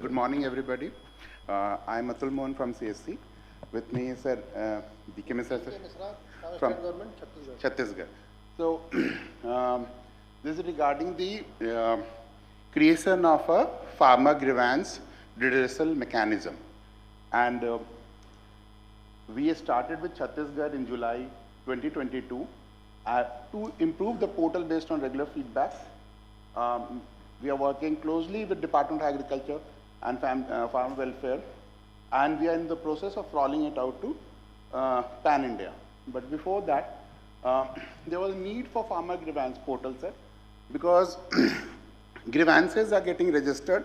Good morning, everybody. I'm Atul Mohan from CSC. With me is DK Misra from Government, Chhattisgarh. So, this is regarding the creation of a farmer grievance redressal mechanism. And we started with Chhattisgarh in July 2022 to improve the portal based on regular feedbacks. We are working closely with Department of Agriculture and Farm Welfare, and we are in the process of rolling it out to pan-India. But before that, there was a need for farmer grievance portal set because grievances are getting registered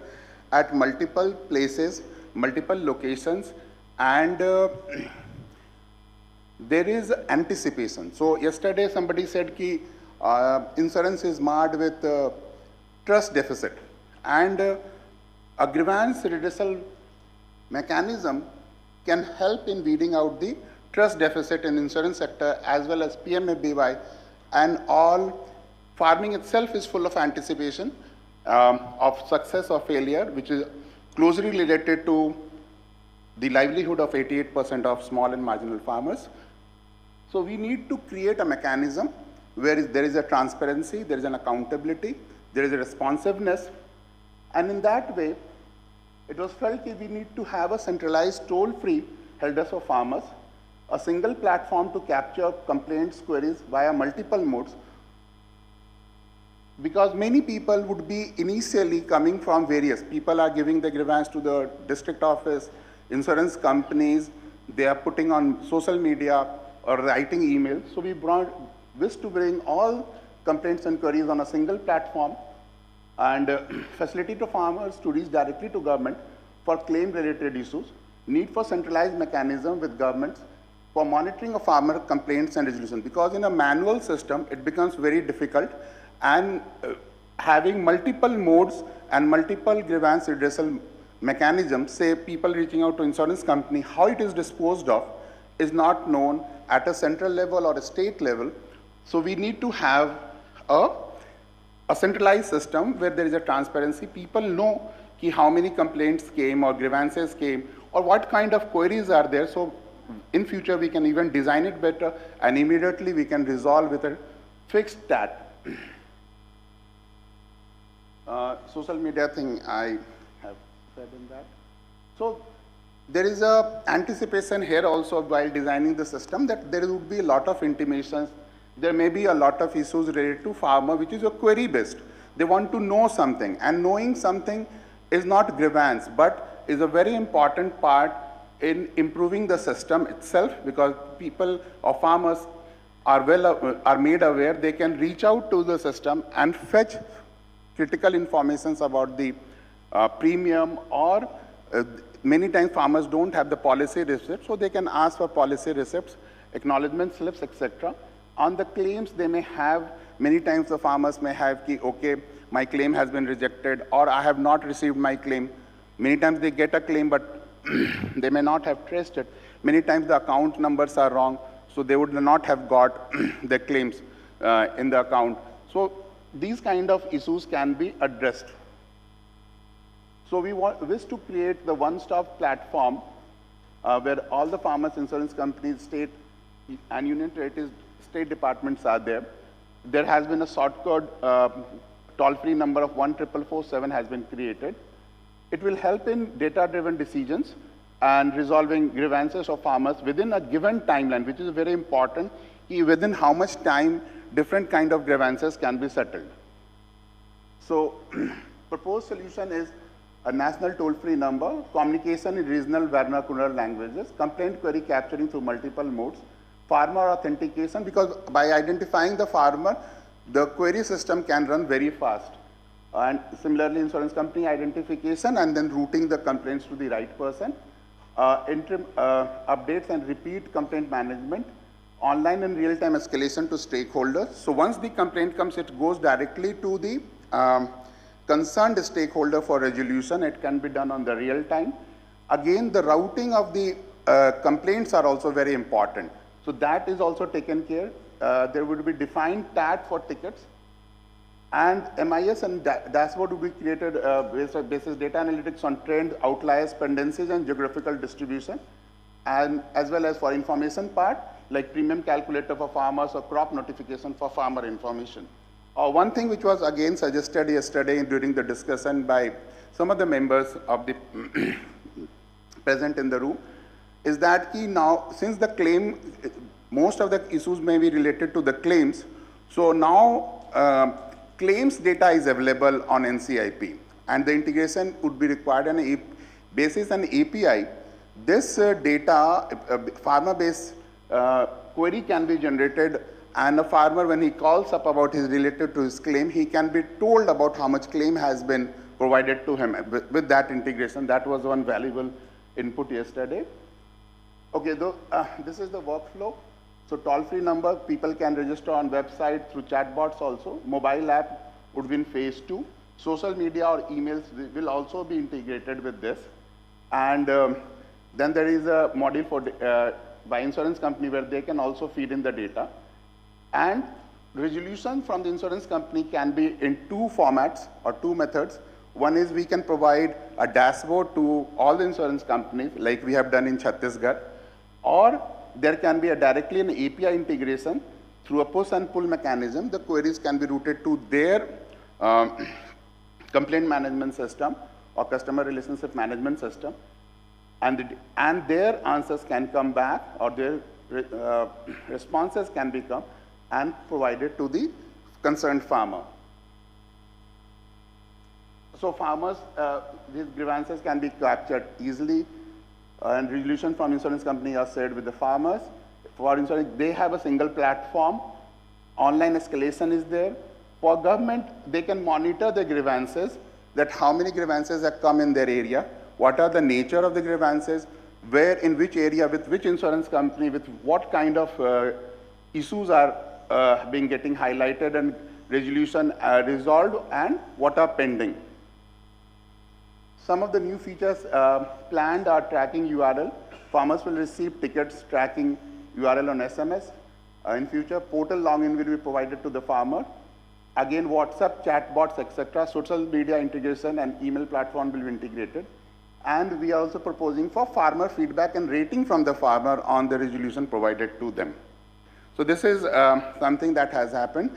at multiple places, multiple locations, and there is anticipation. So yesterday somebody said that insurance is marred with trust deficit, and a grievance redressal mechanism can help in weeding out the trust deficit in insurance sector as well as PMFBY, and all farming itself is full of anticipation of success or failure, which is closely related to the livelihood of 88% of small and marginal farmers. So we need to create a mechanism where there is a transparency, there is an accountability, there is a responsiveness, and in that way, it was felt that we need to have a centralized toll-free helpdesk for farmers, a single platform to capture complaints, queries via multiple modes, because many people would be initially coming from various. People are giving the grievance to the district office, insurance companies, they are putting on social media or writing email. So we wish to bring all complaints and queries on a single platform and facilitate to farmers to reach directly to government for claim-related issues, need for centralized mechanism with governments for monitoring of farmer complaints and resolution. Because in a manual system, it becomes very difficult, and having multiple modes and multiple grievance redressal mechanisms, say people reaching out to insurance company, how it is disposed of is not known at a central level or a state level. So we need to have a centralized system where there is a transparency. People know how many complaints came or grievances came or what kind of queries are there. So in future, we can even design it better and immediately we can resolve with a fixed stat. Social media thing I have said in that. So there is a anticipation here also while designing the system that there would be a lot of intimations. There may be a lot of issues related to farmer, which is a query based. They want to know something, and knowing something is not grievance, but is a very important part in improving the system itself, because people or farmers are made aware. They can reach out to the system and fetch critical informations about the premium, or many times farmers don't have the policy receipts, so they can ask for policy receipts, acknowledgement slips, etc. On the claims, they may have, many times the farmers may have, okay, my claim has been rejected, or I have not received my claim. Many times they get a claim, but they may not have traced it. Many times the account numbers are wrong, so they would not have got their claims in the account. So these kind of issues can be addressed. So we wish to create the one-stop platform where all the farmers, insurance companies, state and union territories, state departments are there. There has been a short code toll-free number of 14447 has been created. It will help in data-driven decisions and resolving grievances of farmers within a given timeline, which is very important. Within how much time different kind of grievances can be settled. So proposed solution is a national toll-free number, communication in regional vernacular languages, complaint query capturing through multiple modes, farmer authentication, because by identifying the farmer, the query system can run very fast. And similarly, insurance company identification and then routing the complaints to the right person, interim updates and repeat complaint management, online and real-time escalation to stakeholders. So once the complaint comes, it goes directly to the concerned stakeholder for resolution. It can be done on the real time. Again, the routing of the complaints are also very important. So that is also taken care. There would be defined tag for tickets. And MIS and dashboard will be created basis data analytics on trend, outliers, pendencies, and geographical distribution, and as well as for information part, like premium calculator for farmers or crop notification for farmer information. One thing which was again suggested yesterday during the discussion by some of the members of the present in the room is that now, since the claim, most of the issues may be related to the claims, so now claims data is available on NCIP, and the integration would be required on a basis an API. This data, farmer-based query can be generated, and a farmer, when he calls up about his related to his claim, he can be told about how much claim has been provided to him with that integration. That was one valuable input yesterday. Okay, this is the workflow. So toll-free number, people can register on website through chatbots also. Mobile app would be in phase 2. Social media or emails will also be integrated with this. And then there is a module for by insurance company where they can also feed in the data. And resolution from the insurance company can be in 2 formats or 2 methods. One is we can provide a dashboard to all the insurance companies like we have done in Chhattisgarh, or there can be directly an API integration through a push and pull mechanism. The queries can be routed to their complaint management system or customer relationship management system, and their answers can come back, or their responses can become and provided to the concerned farmer. So farmers, these grievances can be captured easily, and resolution from insurance company are shared with the farmers. For insurance, they have a single platform. Online escalation is there. For government, they can monitor the grievances, that how many grievances have come in their area, what are the nature of the grievances, where, in which area, with which insurance company, with what kind of issues are getting highlighted and resolution resolved, and what are pending. Some of the new features planned are tracking URL. Farmers will receive tickets tracking URL on SMS. In future, portal login will be provided to the farmer. Again, WhatsApp, chatbots, etc. Social media integration and email platform will be integrated. And we are also proposing for farmer feedback and rating from the farmer on the resolution provided to them. So this is something that has happened.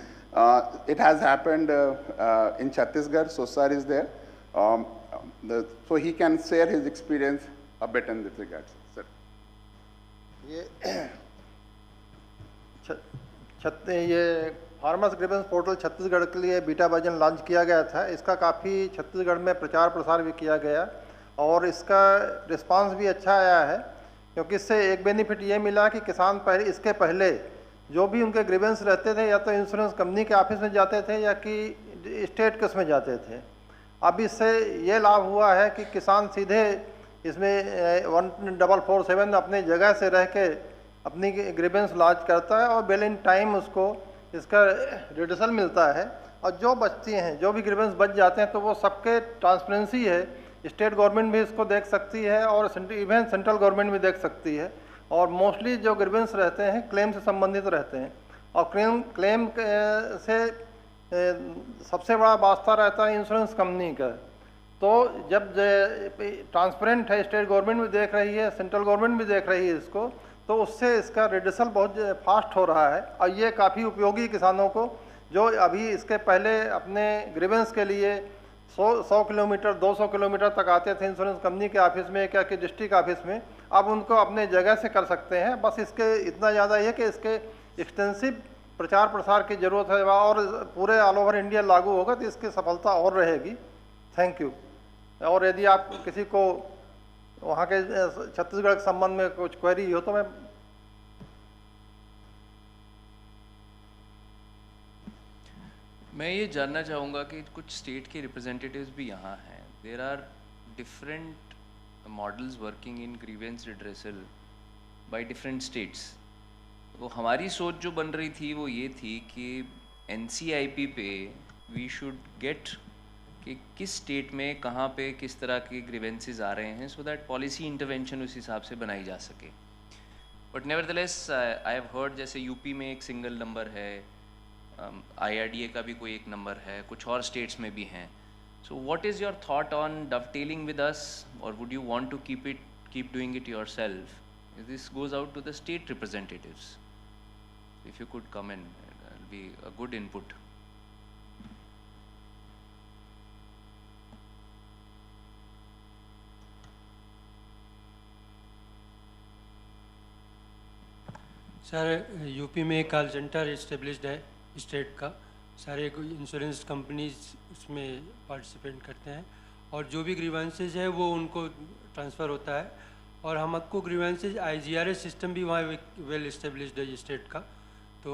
It has happened in Chhattisgarh, so sir is there. So he can share his experience a bit in this regard, sir. ये farmers grievance portal Chhattisgarh के लिए beta version launch किया गया था। इसका काफ़ी छत्तीसगढ़ में प्रचार प्रसार भी किया गया और इसका रिस्पांस भी अच्छा आया है, क्योंकि इससे एक बेनिफिट ये मिला कि किसान इसके पहले जो भी उनके ग्रीवेंस रहते थे या तो इंश्योरेंस कंपनी के ऑफिस में जाते थे या कि स्टेट केस में जाते थे। अब इससे ये लाभ हुआ है कि किसान सीधे इसमें 1447 अपनी जगह से रह के अपनी ग्रीवेंस लॉन्च करता है और बिल इन टाइम उसको इसका रिडर्सल मिलता है। और जो बचती हैं, जो भी ग्रीवेंस बच जाते हैं, तो वो सबके ट्रांसपेरेंसी है। स्टेट गवर्नमेंट भी इसको देख सकती है और इवन सेंट्रल गवर्नमेंट भी देख सकती है। और मोस्टली जो ग्रीवेंस रहते हैं क्लेम से संबंधित रहते हैं, और क्लेम से सबसे बड़ा वास्ता रहता है इंश्योरेंस कंपनी का। तो जब ट्रांसपेरेंट है, स्टेट गवर्नमेंट भी देख रही है, सेंट्रल गवर्नमेंट भी देख रही है इसको, तो उससे इसका रिडर्सल बहुत फास्ट हो रहा है। और ये काफ़ी उपयोगी किसानों को जो अभी इसके पहले अपने ग्रीवेंस के लिए 100 किलोमीटर 200 किलोमीटर तक आते थे इंश्योरेंस कंपनी के ऑफिस में क्या कि डिस्ट्रिक्ट ऑफिस में, अब उनको अपने जगह से कर सकते हैं। बस इसके इतना ज़्यादा ये कि इसके एक्सटेंसिव प्रचार प्रसार की ज़रूरत है और पूरे ऑल ओवर इंडिया लागू होगा तो इसकी सफलता और रहेगी। Thank you. और यदि आप किसी को वहाँ के छत्तीसगढ़ के संबंध में कुछ क्वेरी हो तो मैं ये जानना चाहूँगा कि कुछ स्टेट के रिप्रेजेंटेटिव्स भी यहाँ हैं। There are different models working in grievance redressal by different states. तो हमारी सोच जो बन रही थी वो ये थी कि NCIP पे वी शुड गेट कि किस स्टेट में कहाँ पे किस तरह के ग्रीवेंसेस आ रहे हैं, सो दैट पॉलिसी इंटरवेंशन उस हिसाब से बनाई जा सके। But nevertheless I have heard जैसे यूपी में एक सिंगल नंबर है IRDA का भी कोई एक नंबर है, कुछ और स्टेट्स में भी हैं. So what is your thought on dovetailing with us, or would you want to keep doing it yourself? This goes out to the state representatives. If you could come in, it'll be a good input. Sir UP में एक call centre established है state का. सारे insurance companies उसमें participate करते हैं और जो भी ग्रीवेंसेज है वो उनको ट्रांसफ़र होता है. और हमको ग्रीवेंसेज IGRS सिस्टम भी वहाँ वेल इस्टेब्लिश्ड है स्टेट का. तो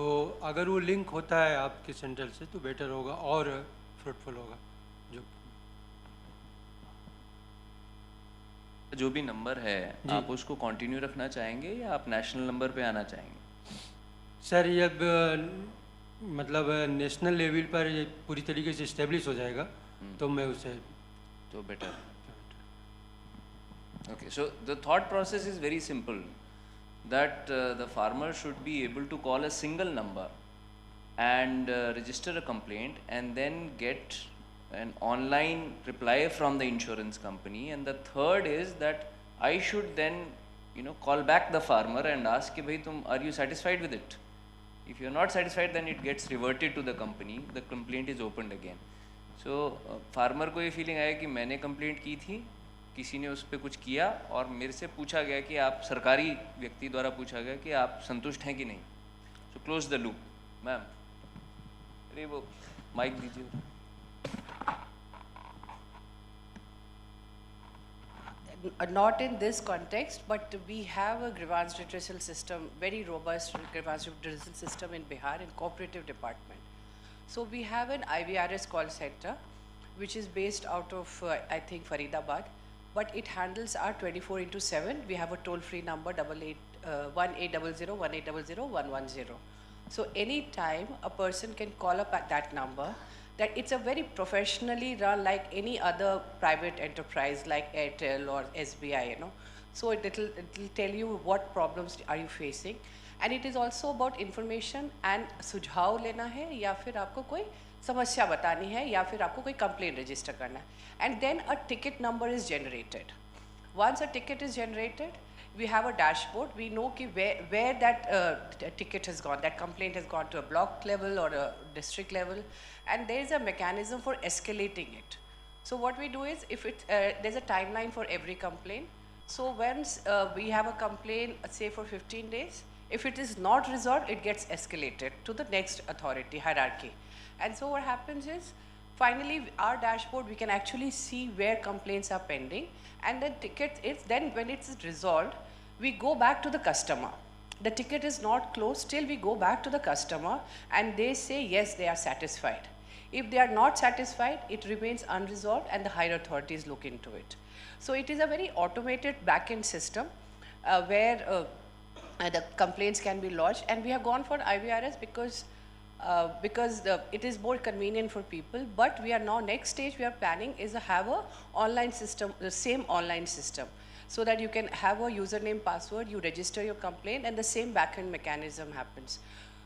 अगर वो लिंक होता है आपके सेंटर से तो बेटर होगा और फ्रूटफुल होगा. जो भी नंबर है आप उसको कंटिन्यू रखना चाहेंगे या आप नेशनल नंबर पे आना चाहेंगे? सर ये अब मतलब नेशनल लेवल पर ये पूरी तरीके से इस्टेब्लिश हो जाएगा तो मैं उसे तो better. Okay, so the thought process is very simple, that the farmer should be able to call a single number and register a complaint and then get an online reply from the insurance company. And the third is that I should then call back the farmer and ask कि भाई are you satisfied with it? If you are not satisfied, then it gets reverted to the company. The complaint is opened again. So farmer को ये feeling आया कि मैंने complaint की थी, किसी ने उस पर कुछ किया और मेरे से पूछा गया कि आप सरकारी व्यक्ति द्वारा पूछा गया कि आप संतुष्ट हैं कि नहीं. So close the loop. Ma'am अरे वो माइक दीजिए. Not in this context, but we have a grievance redressal system, very robust grievance redressal system in Bihar in cooperative department. So we have an IVRS call center, which is based out of I think Faridabad, but it handles our 24/7. We have a toll-free number 1800-1800-110. So anytime a person can call up at that number. That it's a very professionally run like any other private enterprise like Airtel or SBI, So it'll tell you what problems are you facing, and it is also about information and सुझाव लेना है या फिर आपको कोई समस्या बतानी है या फिर आपको कोई complaint register करना है. And then a ticket number is generated. Once a ticket is generated, we have a dashboard. We know where that ticket has gone, that complaint has gone to a block level or a district level, and there is a mechanism for escalating it. So what we do is, if there's a timeline for every complaint. So once we have a complaint, say for 15 days, if it is not resolved, it gets escalated to the next authority hierarchy. And so what happens is, finally, our dashboard, we can actually see where complaints are pending, and the ticket is then, when it's resolved, we go back to the customer. The ticket is not closed till we go back to the customer and they say yes, they are satisfied. If they are not satisfied, it remains unresolved and the higher authorities look into it. So it is a very automated back-end system where the complaints can be lodged, and we have gone for IVRS because it is more convenient for people. But we are now, next stage we are planning is to have a online system, the same online system, so that you can have a username, password, you register your complaint, and the same backend mechanism happens.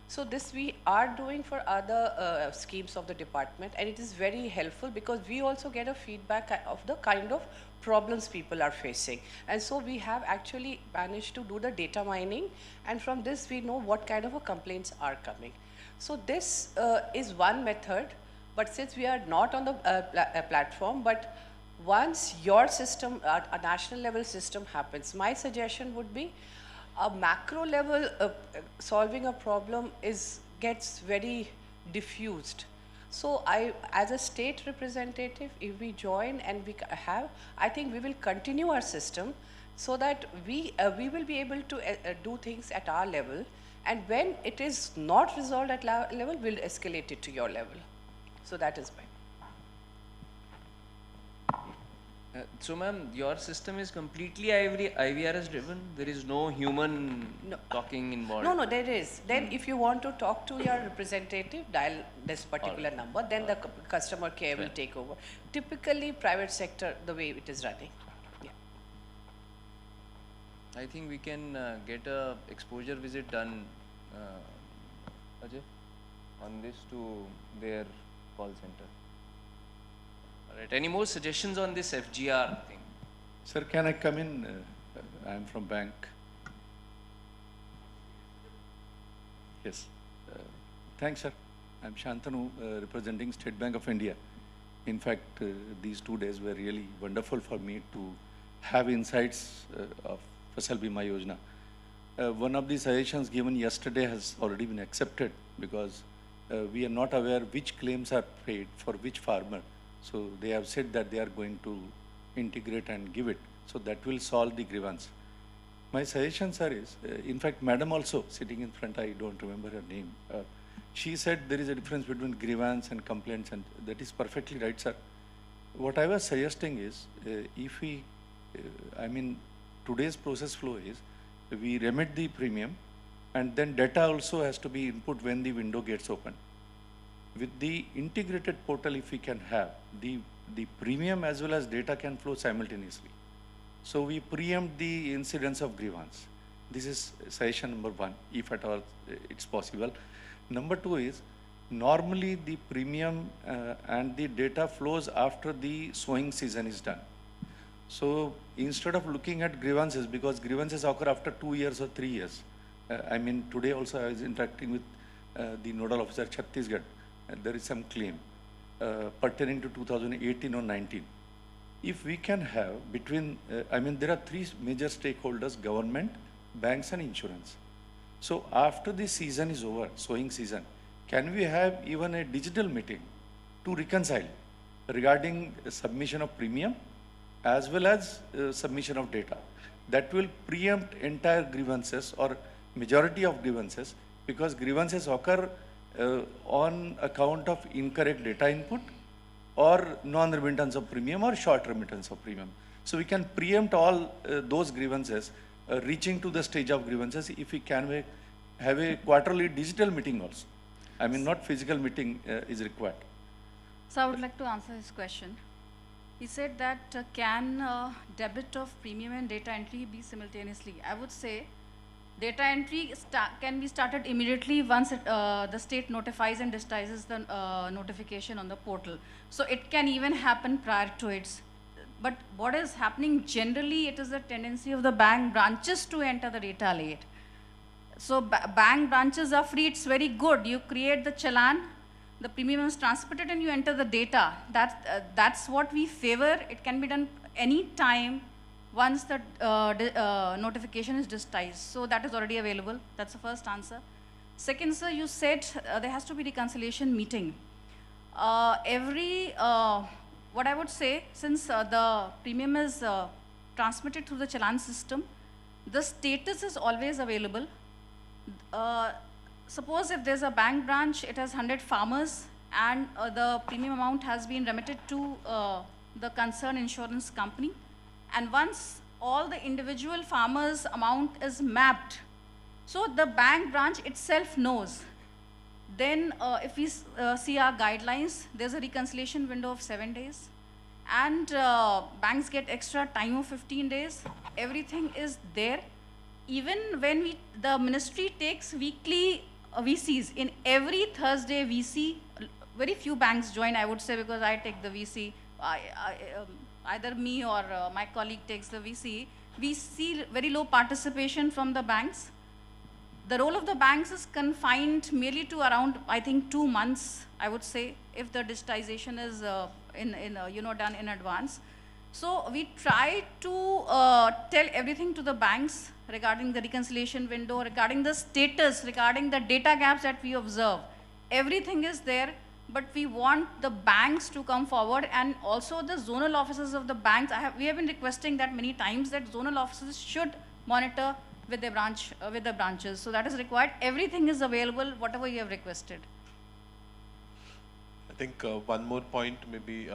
So this we are doing for other schemes of the department, and it is very helpful because we also get a feedback of the kind of problems people are facing. And so we have actually managed to do the data mining, and from this we know what kind of complaints are coming. So this is one method, but since we are not on the platform, but once your system, a national level system happens, my suggestion would be a macro level solving a problem gets very diffused. So as a state representative, if we join and we have, I think we will continue our system so that we will be able to do things at our level. And when it is not resolved at level, we'll escalate it to your level. So that is mine. So ma'am, your system is completely IVRS driven? There is no human talking involved? No, there is. Then if you want to talk to your representative, dial this particular number, then the customer care will take over. Typically, private sector, the way it is running. Yeah. I think we can get a exposure visit done, Ajay? on this to their call center. All right. Any more suggestions on this FGR thing? Sir, can I come in? I am from bank. Yes. Thanks, sir. I'm Shantanu, representing State Bank of India. In fact, these 2 days were really wonderful for me to have insights of Fasal Bima Yojana. One of the suggestions given yesterday has already been accepted because we are not aware which claims are paid for which farmer. So they have said that they are going to integrate and give it. So that will solve the grievance. My suggestion, sir, is, in fact, madam also sitting in front, I don't remember her name. She said there is a difference between grievance and complaints, and that is perfectly right, sir. What I was suggesting is, if we, today's process flow is, we remit the premium, and then data also has to be input when the window gets open. With the integrated portal, if we can have, the premium as well as data can flow simultaneously. So we preempt the incidence of grievance. This is suggestion number 1, if at all it's possible. Number 2 is, normally the premium and the data flows after the sowing season is done. So instead of looking at grievances, because grievances occur after 2 years or 3 years. Today also I was interacting with the nodal officer Chhattisgarh. There is some claim pertaining to 2018 or 19. If we can have between, there are 3 major stakeholders: government, banks and insurance. So after the season is over, sowing season, can we have even a digital meeting to reconcile regarding submission of premium as well as submission of data? That will preempt entire grievances or majority of grievances, because grievances occur on account of incorrect data input or non-remittance of premium or short remittance of premium. So we can preempt all those grievances reaching to the stage of grievances if we can have a quarterly digital meeting also. Not physical meeting is required. So I would like to answer his question. He said that can debit of premium and data entry be simultaneously? I would say data entry can be started immediately once the state notifies and digitizes the notification on the portal. So it can even happen prior to it. But what is happening generally, it is the tendency of the bank branches to enter the data late. So bank branches are free, it's very good. You create the challan, the premium is transmitted and you enter the data. That's what we favor. It can be done any time once the notification is digitized. So that is already available. That's the first answer. Second, sir, you said there has to be reconciliation meeting. What I would say, since the premium is transmitted through the challan system, the status is always available. Suppose if there's a bank branch, it has 100 farmers and the premium amount has been remitted to the concerned insurance company. And once all the individual farmers' amount is mapped, so the bank branch itself knows. Then if we see our guidelines, there's a reconciliation window of 7 days. And banks get extra time of 15 days. Everything is there. Even when the ministry takes weekly VCs, in every Thursday VC, very few banks join, I would say, because I take the VC. Either me or my colleague takes the VC. We see very low participation from the banks. The role of the banks is confined merely to around, I think, 2 months, I would say, if the digitization is done in advance. So we try to tell everything to the banks regarding the reconciliation window, regarding the status, regarding the data gaps that we observe. Everything is there, but we want the banks to come forward, and also the zonal offices of the banks. We have been requesting that many times, that zonal offices should monitor with the branches. So that is required. Everything is available, whatever you have requested. I think one more point maybe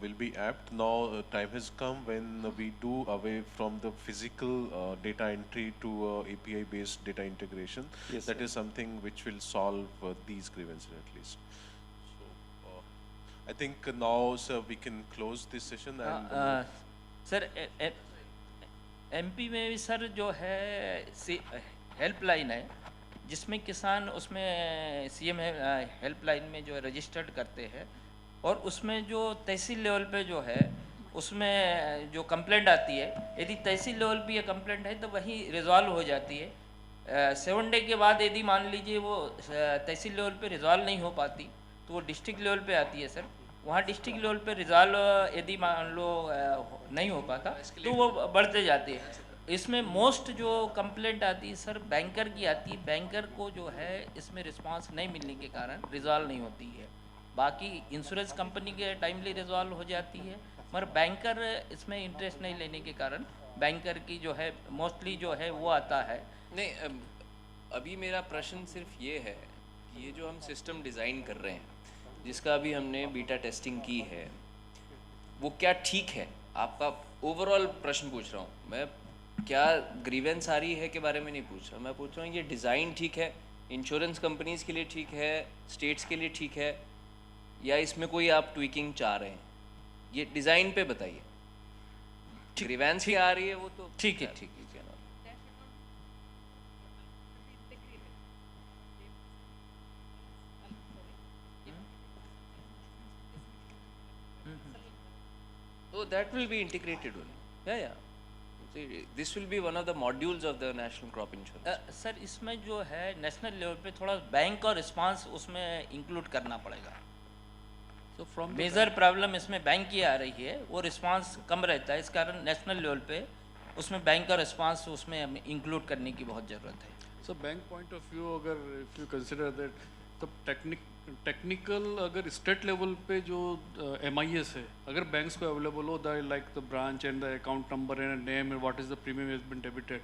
will be apt. Now time has come when we do away from the physical data entry to API-based data integration. Yes, that sir. is something which will solve these grievances at least. So I think now, sir, we can close this session. And sir MP में भी sir जो है helpline है, जिसमें किसान उसमें CM helpline में जो है रजिस्टर्ड करते हैं, और उसमें जो तहसील लेवल पे जो है उसमें जो कंप्लेंट आती है, यदि तहसील लेवल पे ये कंप्लेंट है तो वही रिजॉल्व हो जाती है। 7 डे के बाद यदि मान लीजिए वो तहसील लेवल पे रिजॉल्व नहीं हो पाती तो वो डिस्ट्रिक्ट लेवल पे आती है सर। वहाँ डिस्ट्रिक्ट लेवल पे रिजॉल्व यदि मान लो नहीं हो पाता तो वो बढ़ते जाती है। इसमें मोस्ट जो कंप्लेंट आती है सर बैंकर की आती है, बैंकर को जो है इसमें रिस्पांस नहीं मिलने के कारण रिजॉल्व नहीं होती है। बाकी इंश्योरेंस कंपनी के टाइमली रिजॉल्व हो जाती है, मगर बैंकर इसमें इंटरेस्ट नहीं लेने के कारण बैंकर की जो है मोस्टली जो है वो आता है। नहीं, अभी मेरा प्रश्न सिर्फ ये है कि ये जो हम सिस्टम डिज़ाइन कर रहे हैं जिसका अभी हमने बीटा टेस्टिंग की है वो क्या ठीक है? आपका ओवरऑल प्रश्न पूछ रहा हूँ मैं, क्या ग्रीवेंस आ रही है के बारे में नहीं पूछ रहा। मैं पूछ रहा हूँ ये डिज़ाइन ठीक है, इंश्योरेंस कंपनीज़ के लिए ठीक है, स्टेट्स के लिए ठीक है, या इसमें कोई आप ट्विकिंग चाह रहे हैं? ये डिज़ाइन पे बताइए। ग्रीवेंस ही आ रही है वो तो ठीक है, ठीक है। So that will be integrated only. Yeah. See, this will be one of the modules of the national crop insurance. Sir इसमें जो है नेशनल लेवल पे थोड़ा बैंक और रिस्पांस उसमें इंक्लूड करना पड़ेगा। So from मेजर प्रॉब्लम इसमें बैंक की आ रही है, वो रिस्पांस कम रहता है, इस कारण नेशनल लेवल पे उसमें बैंक और रिस्पांस उसमें इंक्लूड करने की बहुत ज़रूरत है। So bank point of view अगर if you consider that तो टेक्निकल अगर स्टेट लेवल पे जो MIS है, अगर बैंक्स को अवेलेबल हो the like the branch and the account number and name and what is the premium has been debited,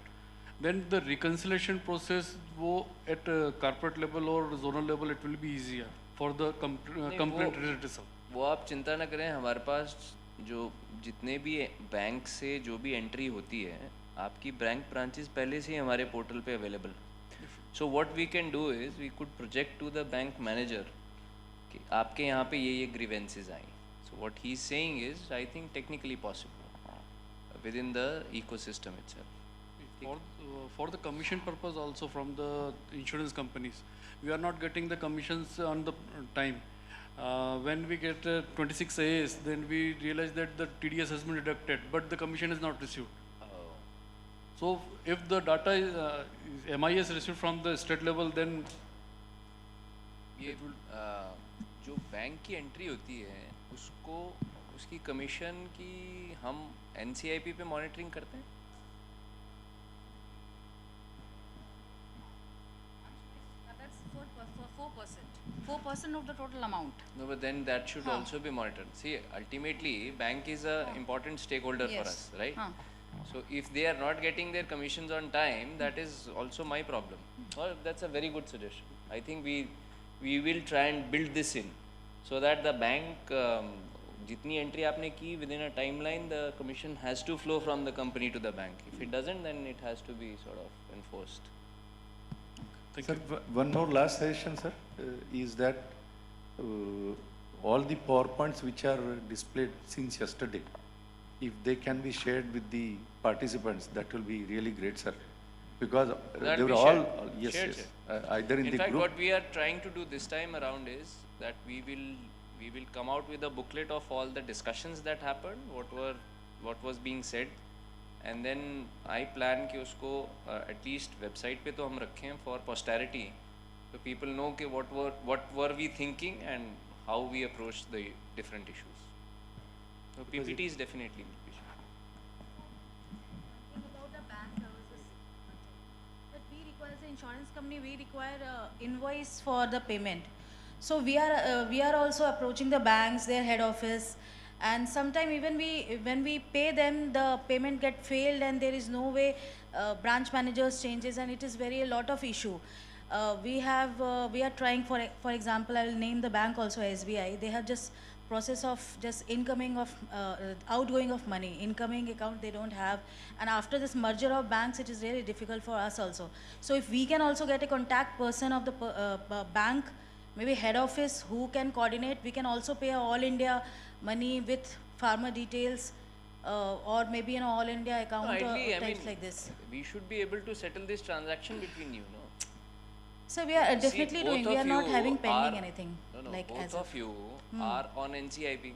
then the reconciliation process वो at corporate level और zonal level it will be easier for the complaint result. वो आप चिंता न करें, हमारे पास जो जितने भी बैंक से जो भी एंट्री होती है आपकी बैंक ब्रांचेस पहले से ही हमारे पोर्टल पे available. So what we can do is we could project to the bank manager कि आपके यहाँ पे ये grievances I. So what he's saying is I think technically possible within the ecosystem itself. For the commission purpose also from the insurance companies, we are not getting the commissions on the time. When we get 26 AS, then we realize that the TDS has been deducted, but the commission is not received. So if the data is MIS received from the state level, then ये जो bank की entry होती है उसको उसकी commission की हम NCIP पे मॉनिटरिंग करते हैं। That's 4% of the total amount. No, but then that should also be monitored. See, ultimately bank is a important stakeholder for us, right? So if they are not getting their commissions on time, that is also my problem. Well, that's a very good suggestion. I think we will try and build this in so that the bank jitni entry aapne ki within a timeline, the commission has to flow from the company to the bank. If it doesn't, then it has to be sort of enforced. Thank you. One more last suggestion, sir, is that all the PowerPoints which are displayed since yesterday, if they can be shared with the participants, that will be really great, sir. Because they were all shared. Either in the fact, group. what we are trying to do this time around is that we will come out with a booklet of all the discussions that happened, what was being said, and then I plan कि उसको at least website पे तो हम रखें for posterity, so people know कि what were we thinking and how we approached the different issues. So PPTs definitely will be shared. About the bank, but we require, as an insurance company, we require invoice for the payment. So we are also approaching the banks, their head office, and sometimes even when we pay them, the payment get failed and there is no way. Branch managers changes and it is a lot of issue. We are trying, for example, I will name the bank also, SBI. They have just process of just incoming of outgoing of money, incoming account they don't have, and after this merger of banks it is really difficult for us also. So if we can also get a contact person of the bank, maybe head office, who can coordinate, we can also pay all India money with farmer details, or maybe an all India account, No, or ideally, types like this. We should be able to settle this transaction between you, no? So we are definitely doing. We are not having pending are, anything. No, Like both as of you are on NCIP.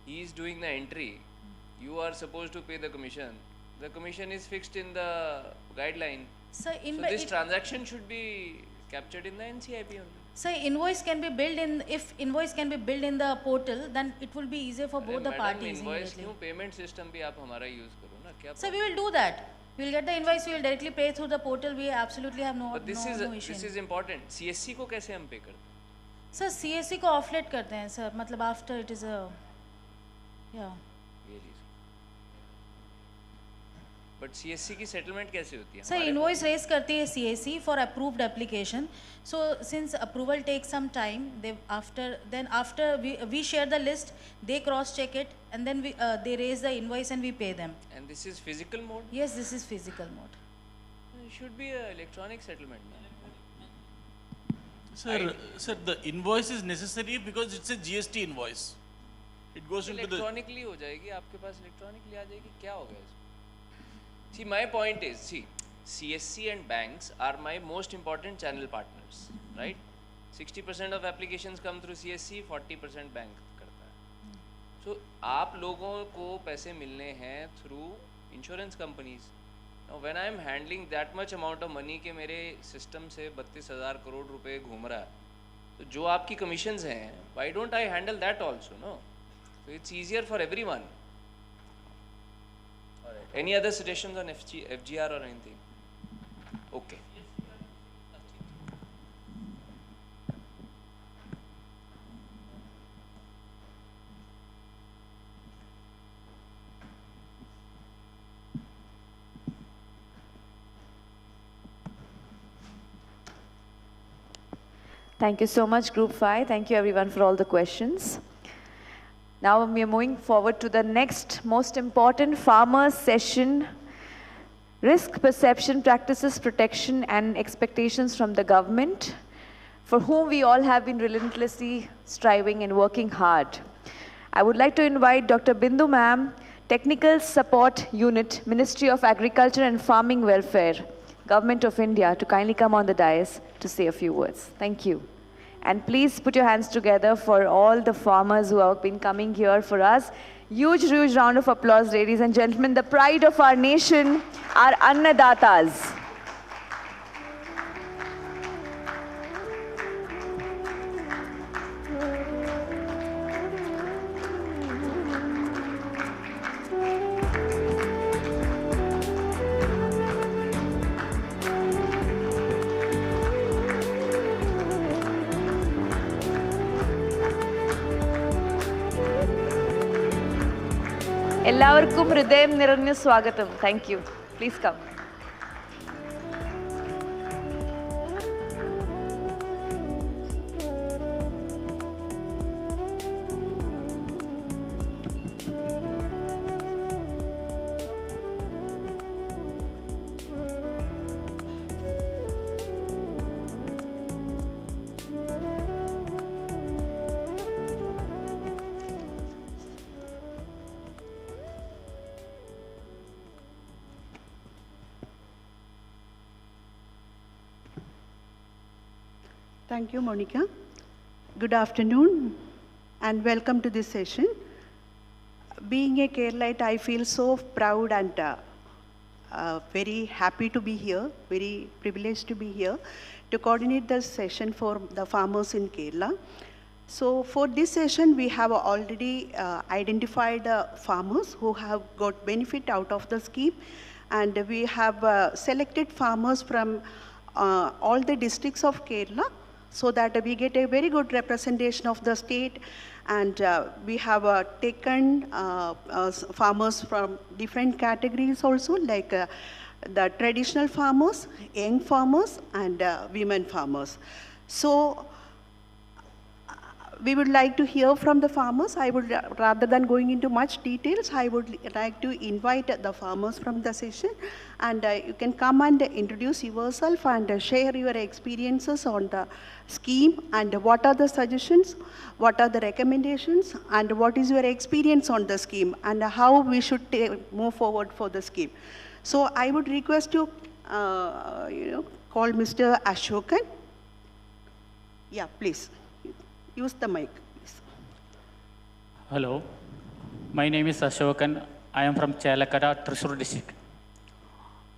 He is doing the entry. You are supposed to pay the commission. The commission is fixed in the guideline. So this transaction should be captured in the NCIP only. So invoice can be built in, if invoice can be built in the portal, then it will be easier for both the parties. Invoice क्यों payment system भी आप हमारा use करो ना क्या? So we will do that. We will get the invoice. We will directly pay through the portal. We absolutely have no. But this issue. This is important. CSC को कैसे हम pay करते हैं? Sir, CSC को offlet करते हैं sir. मतलब after it is a, yeah. But CSC की settlement कैसे होती है? Sir, invoice raise करती है CSC for approved application. So since approval takes some time, after we share the list, they cross check it, and then they raise the invoice and we pay them. And this is physical mode? Yes, this is physical mode. It should be an electronic settlement. Sir, the invoice is necessary because it's a GST invoice. It goes into the electronically हो जाएगी, आपके पास electronically आ जाएगी, क्या होगा इसमें? See, my point is, CSC and banks are my most important channel partners, right? 60% of applications come through CSC, 40% bank करता है. So, आप लोगों को पैसे मिलने हैं through insurance companies. Now, when I am handling that much amount of money के मेरे system से 32,000 करोड़ रुपए घूम रहा है, तो जो आपकी commissions हैं, why don't I handle that also, no? So, it's easier for everyone. Any other suggestions on FGR or anything? Okay. Thank you so much, Group 5. Thank you, everyone, for all the questions. Now we are moving forward to the next most important farmer session, risk perception, practices, protection and expectations from the government, for whom we all have been relentlessly striving and working hard. I would like to invite Dr. Bindu Ma'am, Technical Support Unit, Ministry of Agriculture and Farming Welfare, Government of India, to kindly come on the dais to say a few words. Thank you. And please put your hands together for all the farmers who have been coming here for us. Huge, huge round of applause, ladies and gentlemen. The pride of our nation, our Annadatas. എല്ലാവർക്കും ഹൃദയം നിറഞ്ഞ സ്വാഗതം. Thank you. Please come. Thank you, Monica. Good afternoon and welcome to this session. Being a Keralite, I feel so proud and very happy to be here, very privileged to be here to coordinate this session for the farmers in Kerala. So for this session, we have already identified farmers who have got benefit out of the scheme, and we have selected farmers from all the districts of Kerala, so that we get a very good representation of the state, and we have taken farmers from different categories also, like the traditional farmers, young farmers, and women farmers. So we would like to hear from the farmers. I would, rather than going into much details, I would like to invite the farmers from the session, and you can come and introduce yourself and share your experiences on the scheme, and what are the suggestions, what are the recommendations, and what is your experience on the scheme, and how we should move forward for the scheme. So I would request you, call Mr. Ashokan. Yeah, please. Use the mic, please. Hello, my name is Ashokan. I am from Chalakara, Thrissur district.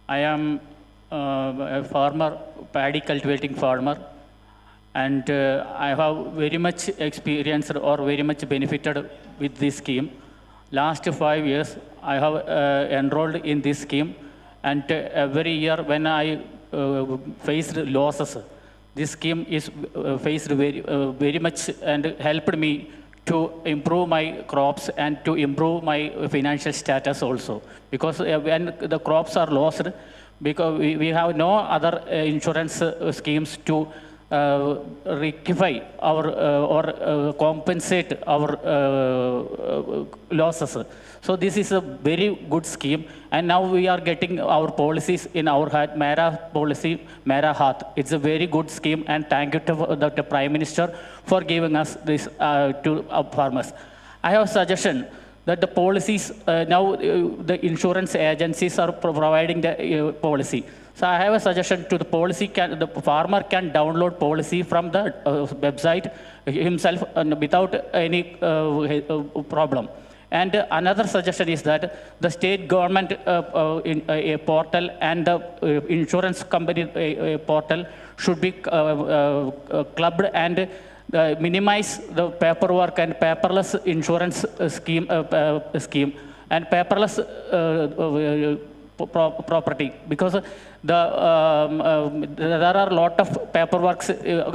I am a farmer, paddy cultivating farmer, and I have very much experienced or very much benefited with this scheme. Last 5 years, I have enrolled in this scheme, and every year when I faced losses, this scheme is faced very much and helped me to improve my crops and to improve my financial status also. Because when the crops are lost, because we have no other insurance schemes to rectify our or compensate our losses. So this is a very good scheme, and now we are getting our policies in our hand. Mera policy, Mera Hath. It's a very good scheme, and thank you to the Prime Minister for giving us this to our farmers. I have a suggestion that the policies, now the insurance agencies are providing the policy. So I have a suggestion to the policy, the farmer can download policy from the website himself without any problem. And another suggestion is that the state government portal and the insurance company portal should be clubbed and minimize the paperwork and paperless insurance scheme and paperless property, because there are a lot of paperwork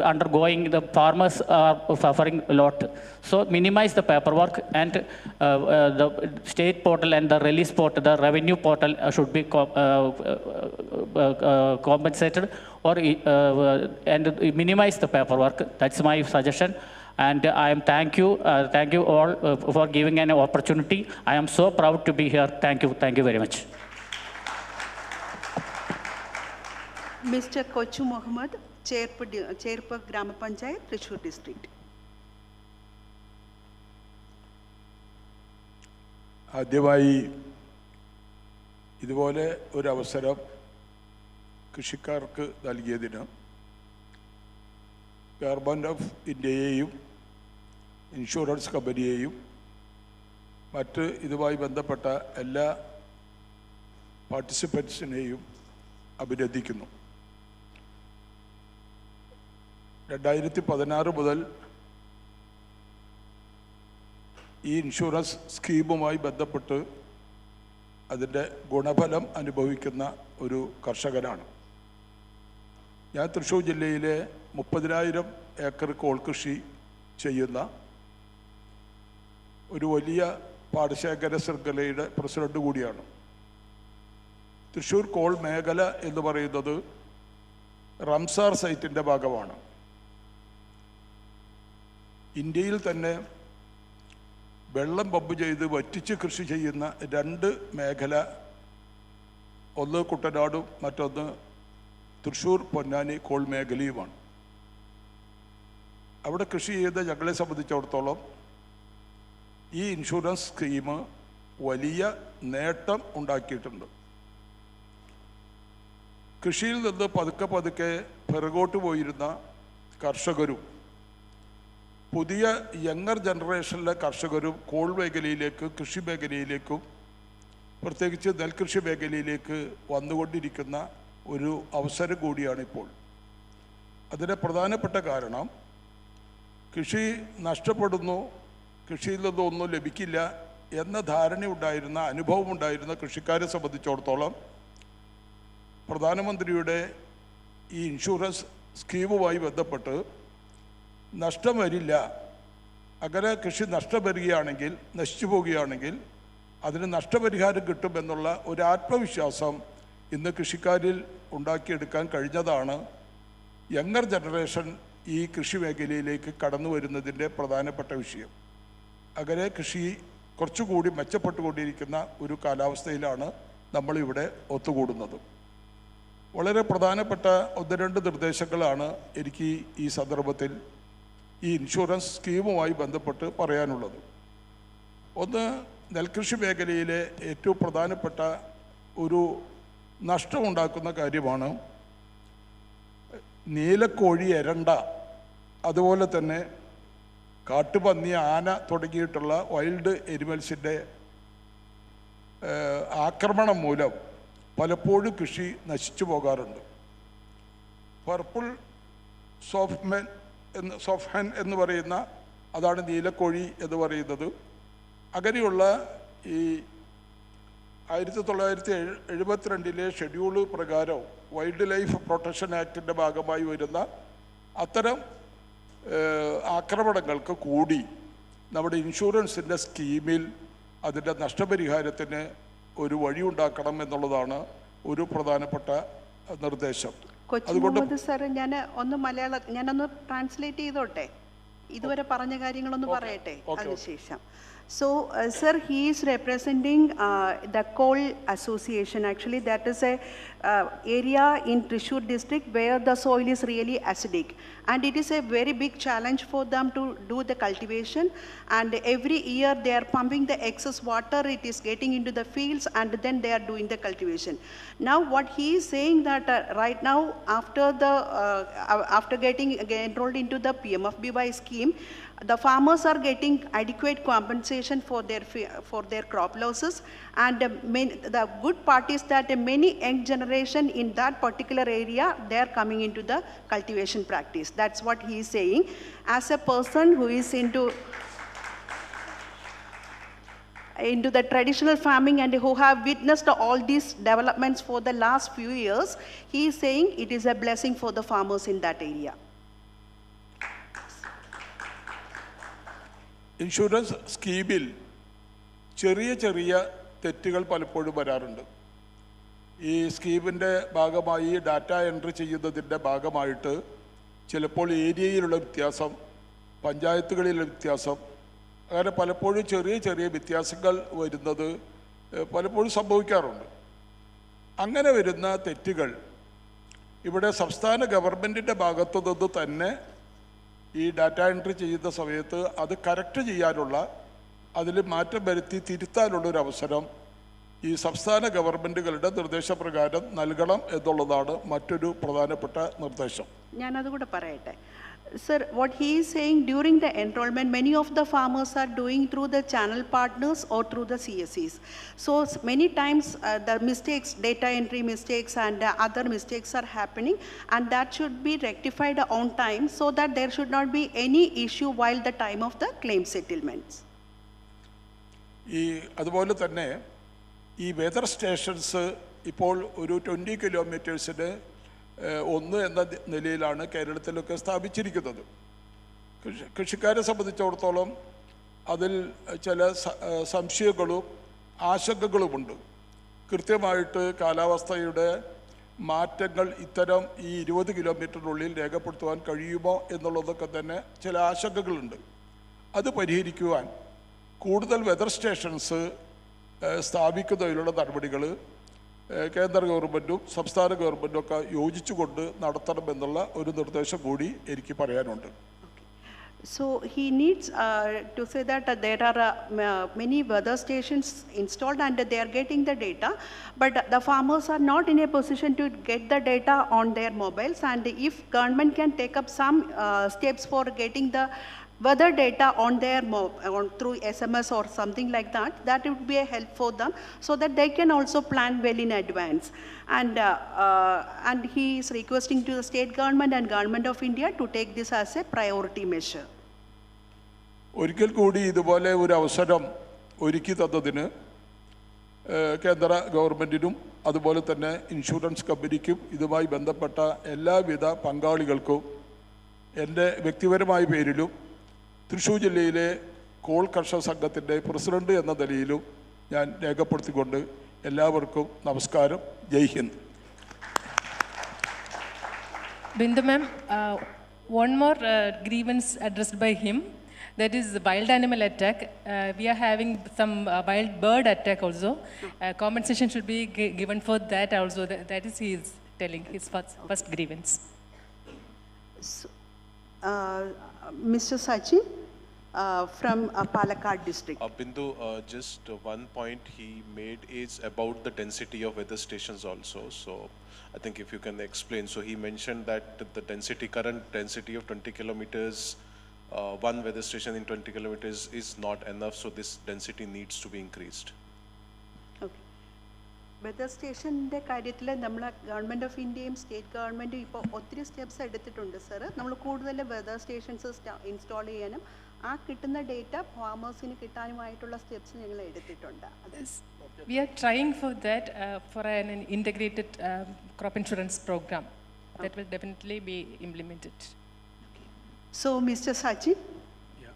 undergoing. The farmers are suffering a lot. So minimize the paperwork, and the state portal and the release portal, the revenue portal should be compensated or and minimize the paperwork. That's my suggestion. And I am thank you all for giving an opportunity. I am so proud to be here. Thank you very much. Mr. Kochu Mohammed, Chairper Grama Panchayat, Thrissur district. ആദ്യമായി ഇതുപോലെ ഒരു അവസരം കൃഷിക്കാർക്ക് നൽകിയതിന് government of ഇന്ത്യയെയും insurance കമ്പനിയെയും മറ്റ് ഇതുമായി ബന്ധപ്പെട്ട എല്ലാ പാർട്ടിസിപ്പൻസിനെയും അഭിനന്ദിക്കുന്നു. 2016 മുതൽ ഈ ഇൻഷുറൻസ് സ്കീമുമായി ബന്ധപ്പെട്ട് അതിൻ്റെ ഗുണഫലം അനുഭവിക്കുന്ന ഒരു കർഷകനാണ് ഞാൻ. തൃശ്ശൂർ ജില്ലയിലെ 30,000 ഏക്കർ കോൾ കൃഷി ചെയ്യുന്ന ഒരു വലിയ പാടശേഖര ശൃംഖലയുടെ പ്രസിഡന്റ് കൂടിയാണ്. തൃശ്ശൂർ കോൾ മേഖല എന്ന് പറയുന്നത് റംസാർ സൈറ്റിൻ്റെ ഭാഗമാണ്. ഇന്ത്യയിൽ തന്നെ വെള്ളം പമ്പ് ചെയ്ത് വറ്റിച്ച് കൃഷി ചെയ്യുന്ന 2 മേഖല, ഒന്ന് കുട്ടനാടും മറ്റൊന്ന് തൃശ്ശൂർ പൊന്നാനി കോൾ മേഖലയുമാണ്. അവിടെ കൃഷി ചെയ്ത ഞങ്ങളെ സംബന്ധിച്ചിടത്തോളം ഈ ഇൻഷുറൻസ് സ്കീം വലിയ നേട്ടം ഉണ്ടാക്കിയിട്ടുണ്ട്. കൃഷിയിൽ നിന്ന് പതുക്കെ പതുക്കെ പിറകോട്ട് പോയിരുന്ന കർഷകരും പുതിയ യങ്ങർ ജനറേഷനിലെ കർഷകരും കോൾ മേഖലയിലേക്ക്, കൃഷി മേഖലയിലേക്കും പ്രത്യേകിച്ച് നെൽകൃഷി മേഖലയിലേക്ക് വന്നുകൊണ്ടിരിക്കുന്ന ഒരു അവസരം കൂടിയാണിപ്പോൾ. അതിൻ്റെ പ്രധാനപ്പെട്ട കാരണം കൃഷി നഷ്ടപ്പെടുന്നു, കൃഷിയിൽ നിന്നൊന്നും ലഭിക്കില്ല എന്ന ധാരണയുണ്ടായിരുന്ന, അനുഭവമുണ്ടായിരുന്ന കൃഷിക്കാരെ സംബന്ധിച്ചിടത്തോളം പ്രധാനമന്ത്രിയുടെ ഈ ഇൻഷുറൻസ് സ്കീമുമായി ബന്ധപ്പെട്ട് നഷ്ടം വരില്ല, അങ്ങനെ കൃഷി നഷ്ടം വരികയാണെങ്കിൽ, നശിച്ചു പോവുകയാണെങ്കിൽ അതിന് നഷ്ടപരിഹാരം കിട്ടുമെന്നുള്ള ഒരു ആത്മവിശ്വാസം ഇന്ന് കൃഷിക്കാരിൽ ഉണ്ടാക്കിയെടുക്കാൻ കഴിഞ്ഞതാണ് യങ്ങർ ജനറേഷൻ ഈ കൃഷി മേഖലയിലേക്ക് കടന്നു വരുന്നതിൻ്റെ പ്രധാനപ്പെട്ട വിഷയം. അങ്ങനെ കൃഷി കുറച്ചുകൂടി മെച്ചപ്പെട്ടുകൊണ്ടിരിക്കുന്ന ഒരു കാലാവസ്ഥയിലാണ് നമ്മളിവിടെ ഒത്തുകൂടുന്നത്. വളരെ പ്രധാനപ്പെട്ട 1-2 നിർദ്ദേശങ്ങളാണ് എനിക്ക് ഈ സന്ദർഭത്തിൽ ഈ ഇൻഷുറൻസ് സ്കീമുമായി ബന്ധപ്പെട്ട് പറയാനുള്ളത്. ഒന്ന്, നെൽകൃഷി മേഖലയിലെ ഏറ്റവും പ്രധാനപ്പെട്ട ഒരു നഷ്ടമുണ്ടാക്കുന്ന കാര്യമാണ് നീലക്കോഴി എരണ്ട അതുപോലെ തന്നെ കാട്ടുപന്നി, ആന തുടങ്ങിയിട്ടുള്ള വൈൽഡ് എനിമൽസിൻ്റെ ആക്രമണം മൂലം പലപ്പോഴും കൃഷി നശിച്ചു പോകാറുണ്ട്. പർപ്പിൾ സോഫ്ഹൻ എന്ന് പറയുന്ന, അതാണ് നീലക്കോഴി എന്ന് പറയുന്നത്. അങ്ങനെയുള്ള ഈ 1972 ഷെഡ്യൂള് പ്രകാരം വൈൽഡ് ലൈഫ് പ്രൊട്ടക്ഷൻ ആക്ടിൻ്റെ ഭാഗമായി വരുന്ന അത്തരം ആക്രമണങ്ങൾക്ക് കൂടി നമ്മുടെ ഇൻഷുറൻസിൻ്റെ സ്കീമിൽ അതിൻ്റെ നഷ്ടപരിഹാരത്തിന് ഒരു വഴിയുണ്ടാക്കണം എന്നുള്ളതാണ് ഒരു പ്രധാനപ്പെട്ട നിർദ്ദേശം. കൊച്ചുമുഹമ്മദ് സാർ, ഞാനൊന്ന് ട്രാൻസ്ലേറ്റ് ചെയ്തോട്ടെ, ഇതുവരെ പറഞ്ഞ കാര്യങ്ങളൊന്ന് പറയട്ടെ അതിനുശേഷം. So, sir, he is representing the coal association. Actually, that is a area in Thrissur district where the soil is really acidic. And it is a very big challenge for them to do the cultivation. And every year they are pumping the excess water, it is getting into the fields, and then they are doing the cultivation. Now, what he is saying that right now, after getting enrolled into the PMFBY scheme, the farmers are getting adequate compensation for their crop losses, and the good part is that many young generation in that particular area, they are coming into the cultivation practice. That's what he is saying. As a person who is into the traditional farming and who have witnessed all these developments for the last few years, he is saying it is a blessing for the farmers in that area. Insurance സ്കീമിൽ ചെറിയ ചെറിയ തെറ്റുകൾ പലപ്പോഴും വരാറുണ്ട്. ഈ സ്കീമിൻ്റെ ഭാഗമായി data entry ചെയ്യുന്നതിൻ്റെ ഭാഗമായിട്ട് ചിലപ്പോൾ ഏരിയയിലുള്ള വ്യത്യാസം, പഞ്ചായത്തുകളിലുള്ള വ്യത്യാസം, അങ്ങനെ പലപ്പോഴും ചെറിയ ചെറിയ വ്യത്യാസങ്ങൾ വരുന്നത് പലപ്പോഴും സംഭവിക്കാറുണ്ട്. അങ്ങനെ വരുന്ന തെറ്റുകൾ ഇവിടെ സംസ്ഥാന ഗവൺമെൻറ്റിൻ്റെ ഭാഗത്തു നിന്ന് തന്നെ ഈ ഡാറ്റ എൻട്രി ചെയ്യുന്ന സമയത്ത് അത് കറക്റ്റ് ചെയ്യാനുള്ള, അതിൽ മാറ്റം വരുത്തി തിരുത്താനുള്ളൊരു അവസരം ഈ സംസ്ഥാന ഗവൺമെൻറ്റുകളുടെ നിർദ്ദേശപ്രകാരം നൽകണം എന്നുള്ളതാണ് മറ്റൊരു പ്രധാനപ്പെട്ട നിർദ്ദേശം. ഞാനതുകൂടെ പറയട്ടെ. Sir, what he is saying, during the enrollment, many of the farmers are doing through the channel partners or through the CSEs. So many times the mistakes, data entry mistakes and other mistakes are happening, and that should be rectified on time so that there should not be any issue while the time of the claim settlements. അതുപോലെ തന്നെ ഈ weather stations ഇപ്പോൾ ഒരു 20 കിലോമീറ്റേഴ്സിന് 1 എന്ന നിലയിലാണ് കേരളത്തിലൊക്കെ സ്ഥാപിച്ചിരിക്കുന്നത്. കൃഷിക്കാരെ സംബന്ധിച്ചിടത്തോളം അതിൽ ചില സംശയങ്ങളും ആശങ്കകളുമുണ്ട്. കൃത്യമായിട്ട് കാലാവസ്ഥയുടെ മാറ്റങ്ങൾ ഇത്തരം ഈ 20 കിലോമീറ്ററിനുള്ളിൽ രേഖപ്പെടുത്തുവാൻ കഴിയുമോ എന്നുള്ളതൊക്കെ തന്നെ ചില ആശങ്കകളുണ്ട്. അത് പരിഹരിക്കുവാൻ കൂടുതൽ വെതർ സ്റ്റേഷൻസ് സ്ഥാപിക്കുന്നതിനുള്ള നടപടികൾ കേന്ദ്ര ഗവൺമെൻറ്റും സംസ്ഥാന ഗവൺമെൻറ്റും ഒക്കെ യോജിച്ചുകൊണ്ട് നടത്തണമെന്നുള്ള ഒരു നിർദ്ദേശം കൂടി എനിക്ക് പറയാനുണ്ട്. So he needs to say that there are many weather stations installed and they are getting the data, but the farmers are not in a position to get the data on their mobiles, and if government can take up some steps for getting the weather data on their through SMS or something like that, that would be a help for them so that they can also plan well in advance. And he is requesting to the state government and government of India to take this as a priority measure. ഒരിക്കൽ കൂടി ഇതുപോലെ ഒരു അവസരം ഒരുക്കി തന്നതിന് കേന്ദ്ര ഗവൺമെൻറ്റിനും അതുപോലെ തന്നെ ഇൻഷുറൻസ് കമ്പനിക്കും ഇതുമായി ബന്ധപ്പെട്ട എല്ലാവിധ പങ്കാളികൾക്കും എൻ്റെ വ്യക്തിപരമായ പേരിലും തൃശ്ശൂർ ജില്ലയിലെ കോൾ കർഷക സംഘത്തിൻ്റെ പ്രസിഡന്റ് എന്ന നിലയിലും ഞാൻ രേഖപ്പെടുത്തിക്കൊണ്ട് എല്ലാവർക്കും നമസ്കാരം. ജയ് Hind. Bindu ma'am, one more grievance addressed by him, that is wild animal attack. We are having some wild bird attack also. Compensation should be given for that also. That is he is telling his first grievance. So, Mr. Sachin, from Palakkad district. Bindu, just one point he made is about the density of weather stations also. So I think if you can explain. So he mentioned that the density, current density of 20 kilometers, one weather station in 20 kilometers is not enough. So this density needs to be increased. Okay. Weather station inde കാര്യത്തിൽ നമ്മൾ government of ഇന്ത്യയും state ഗവൺമെന്റും ഇപ്പോൾ ഒത്തിരി steps എടുത്തിട്ടുണ്ട് sir. നമ്മൾ കൂടുതൽ weather stations install ചെയ്യാനും ആ കിട്ടുന്ന ഡേറ്റ ഫാമേഴ്സിന് കിട്ടാനുമായിട്ടുള്ള സ്റ്റെപ്സ് ഞങ്ങൾ എടുത്തിട്ടുണ്ട്. We are trying for that for an integrated crop insurance program that will definitely be implemented. Okay. So Mr. Sachin. Yeah.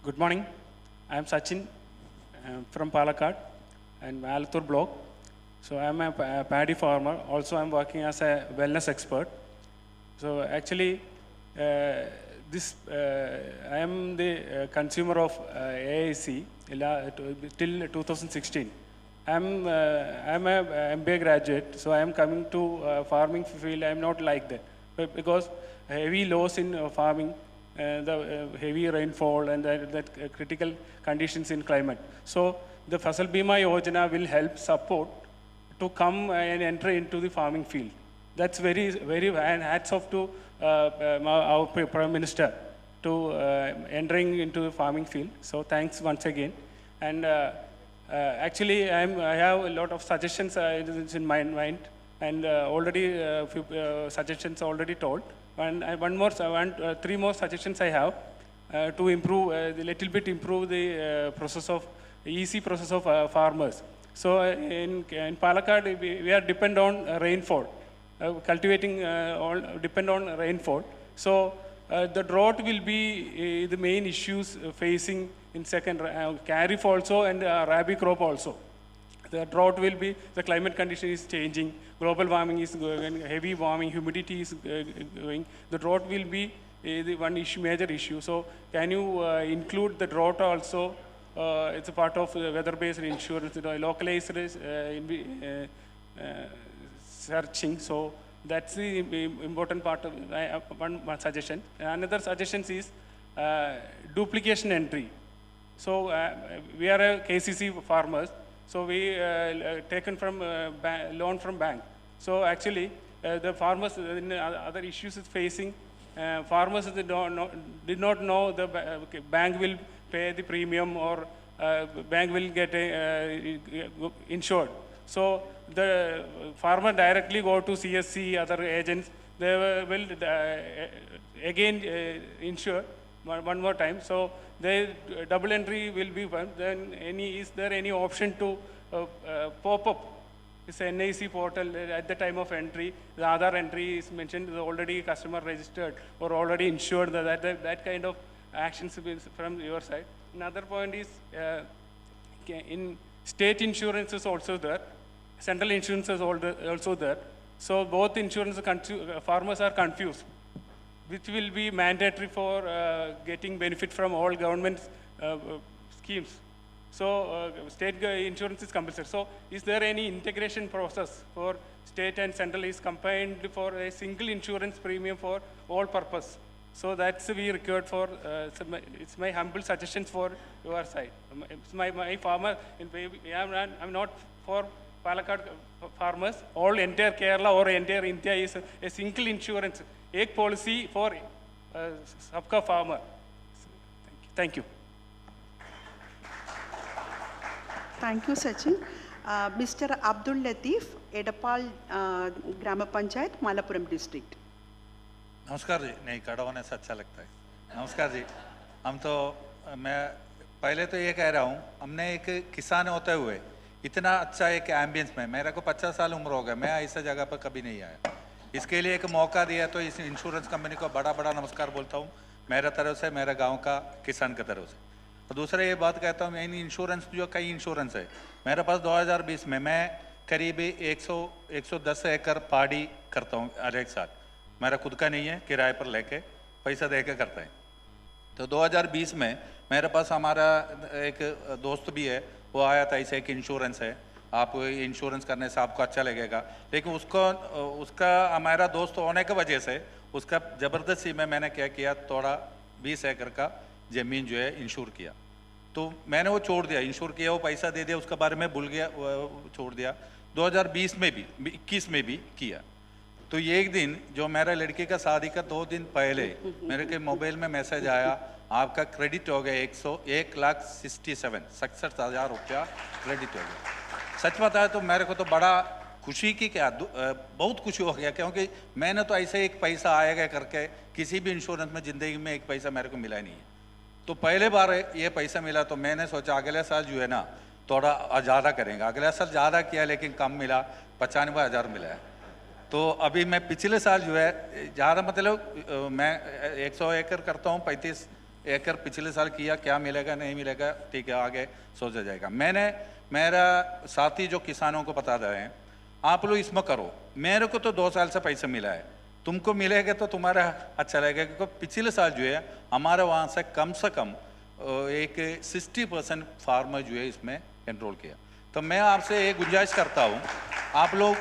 Good morning. I am Sachin from Palakkad and Alathur block. So I am a paddy farmer. Also I am working as a wellness expert. So actually I am the consumer of AIC till 2016. I am a MBA graduate, so I am coming to farming field. I am not like that, but because heavy loss in farming, the heavy rainfall and that critical conditions in climate. So the Fasal Bima Yojana will help support to come and enter into the farming field. That's very, and hats off to our Prime Minister to entering into the farming field. So thanks once again. And actually, I have a lot of suggestions in my mind, and already few suggestions already told. And three more suggestions I have to improve a little bit improve the process of easy process of farmers. So in Palakkad, we are depend on rainfall. Cultivating all depend on rainfall. So the drought will be the main issues facing in second kharif also and rabi crop also. The drought will be, the climate condition is changing, global warming is going, heavy warming, humidity is going. The drought will be the one issue, major issue. So can you include the drought also? It's a part of weather-based insurance, localized searching. So that's the important part of one suggestion. Another suggestion is duplication entry. So we are a KCC farmers. So we taken from loan from bank. So actually the farmers other issues is facing. Farmers did not know the bank will pay the premium or bank will get insured. So the farmer directly go to CSC, other agents, they will again insure one more time. So the double entry will be one. Then is there any option to pop up? It's an NIC portal at the time of entry. The other entry is mentioned already customer registered or already insured. That kind of actions from your side. Another point is in state insurance is also there. Central insurance is also there. So both insurance farmers are confused. Which will be mandatory for getting benefit from all government schemes. So state insurance is compulsory. So is there any integration process for state and central is combined for a single insurance premium for all purpose? So that's we required for, it's my humble suggestions for your side. It's my farmer, I'm not for Palakkad farmers, all entire Kerala or entire India is a single insurance, एक policy for सबका farmer. Thank you. Thank you, Sachin. Mr. Abdul Latif, Edapal Grama Panchayat, Malappuram district. नमस्कार जी, नहीं खड़ा होने से अच्छा लगता है. नमस्कार जी, मैं पहले तो ये कह रहा हूँ, हमने एक किसान होते हुए इतना अच्छा एक एम्बियंस में, मेरे को 50 साल उम्र हो गया, मैं ऐसा जगह पर कभी नहीं आया. इसके लिए एक मौका दिया तो इस इंश्योरेंस कंपनी को बड़ा बड़ा नमस्कार बोलता हूँ मेरे तरफ से, मेरे गांव का किसान की तरफ से. और दूसरा ये बात कहता हूँ, इन इंश्योरेंस जो कई इंश्योरेंस है, मेरे पास 2020 में मैं करीब 110 एकड़ पहाड़ी करता हूँ हर एक साल. मेरा खुद का नहीं है, किराए पर लेके पैसा दे के करता है. तो 2020 में मेरे पास हमारा एक दोस्त भी है, वो आया था, ऐसे एक इंश्योरेंस है, आप इंश्योरेंस करने से आपको अच्छा लगेगा. लेकिन उसका हमारा दोस्त होने की वजह से उसका ज़बरदस्ती में मैंने क्या किया, थोड़ा 20 एकड़ का ज़मीन जो है इंश्योर किया। तो मैंने वो छोड़ दिया, इंश्योर किया, वो पैसा दे दिया, उसके बारे में भूल गया, छोड़ दिया। 2020 में भी 21 में भी किया। तो ये एक दिन जो मेरा लड़की का शादी का 2 दिन पहले मेरे के मोबाइल में मैसेज आया, आपका क्रेडिट हो गया 1,67,000 रुपया क्रेडिट हो गया। सच बताया तो मेरे को तो बड़ा खुशी की क्या, बहुत खुशी हो गया, क्योंकि मैंने तो ऐसे एक पैसा आएगा करके किसी भी इंश्योरेंस में ज़िंदगी में एक पैसा मेरे को मिला नहीं है। तो पहले बार ये पैसा मिला तो मैंने सोचा अगले साल जो है ना थोड़ा ज़्यादा करेंगे। अगले साल ज़्यादा किया लेकिन कम मिला, 95,000 मिला है। तो अभी मैं पिछले साल जो है ज़्यादा, मतलब मैं 100 एकड़ करता हूँ, 35 एकड़ पिछले साल किया, क्या मिलेगा नहीं मिलेगा ठीक है आगे सोचा जाएगा। मैंने मेरा साथी जो किसानों को बता रहे हैं, आप लोग इसमें करो, मेरे को तो 2 साल से पैसा मिला है, तुमको मिलेगा तो तुम्हारा अच्छा लगेगा। क्योंकि पिछले साल जो है हमारे वहाँ से कम एक 60% फार्मर जो है इसमें एनरोल किया। तो मैं आपसे एक गुंजाइश करता हूँ, आप लोग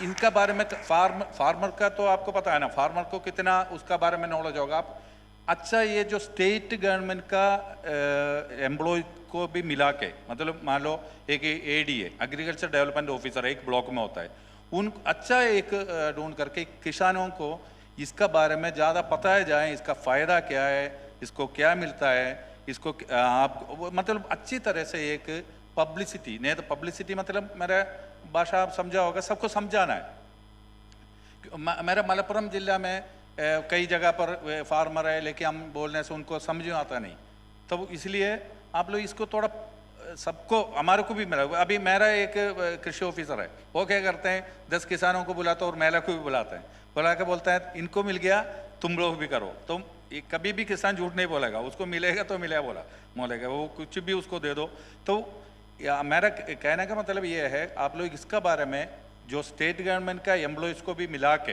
इनका बारे में, फार्मर का तो आपको पता है ना, फार्मर को कितना उसका बारे में नॉलेज होगा। आप अच्छा ये जो स्टेट गवर्नमेंट का एम्प्लॉय को भी मिला के, मतलब मान लो एक ADA एग्रीकल्चर डेवलपमेंट ऑफिसर एक ब्लॉक में होता है, उन अच्छा एक ढूंढ करके किसानों को इसका बारे में ज़्यादा बताया जाए, इसका फ़ायदा क्या है, इसको क्या मिलता है, इसको आप मतलब अच्छी तरह से एक पब्लिसिटी, नहीं तो पब्लिसिटी मतलब मेरा भाषा आप समझा होगा, सबको समझाना है। मेरा मलप्पुरम जिला में कई जगह पर फार्मर है, लेकिन हम बोलने से उनको समझ में आता नहीं, तो इसलिए आप लोग इसको थोड़ा सबको, हमारे को भी मिला। अभी मेरा एक कृषि ऑफिसर है, वो क्या करते हैं 10 किसानों को बुलाते हैं और महिला को भी बुलाते हैं, बुला के बोलते हैं इनको मिल गया तुम लोग भी करो। तो कभी भी किसान झूठ नहीं बोलेगा, उसको मिलेगा तो मिला बोलेगा, वो कुछ भी उसको दे दो। तो मेरा कहने का मतलब ये है, आप लोग इसका बारे में जो स्टेट गवर्नमेंट का एम्प्लॉयज़ को भी मिला के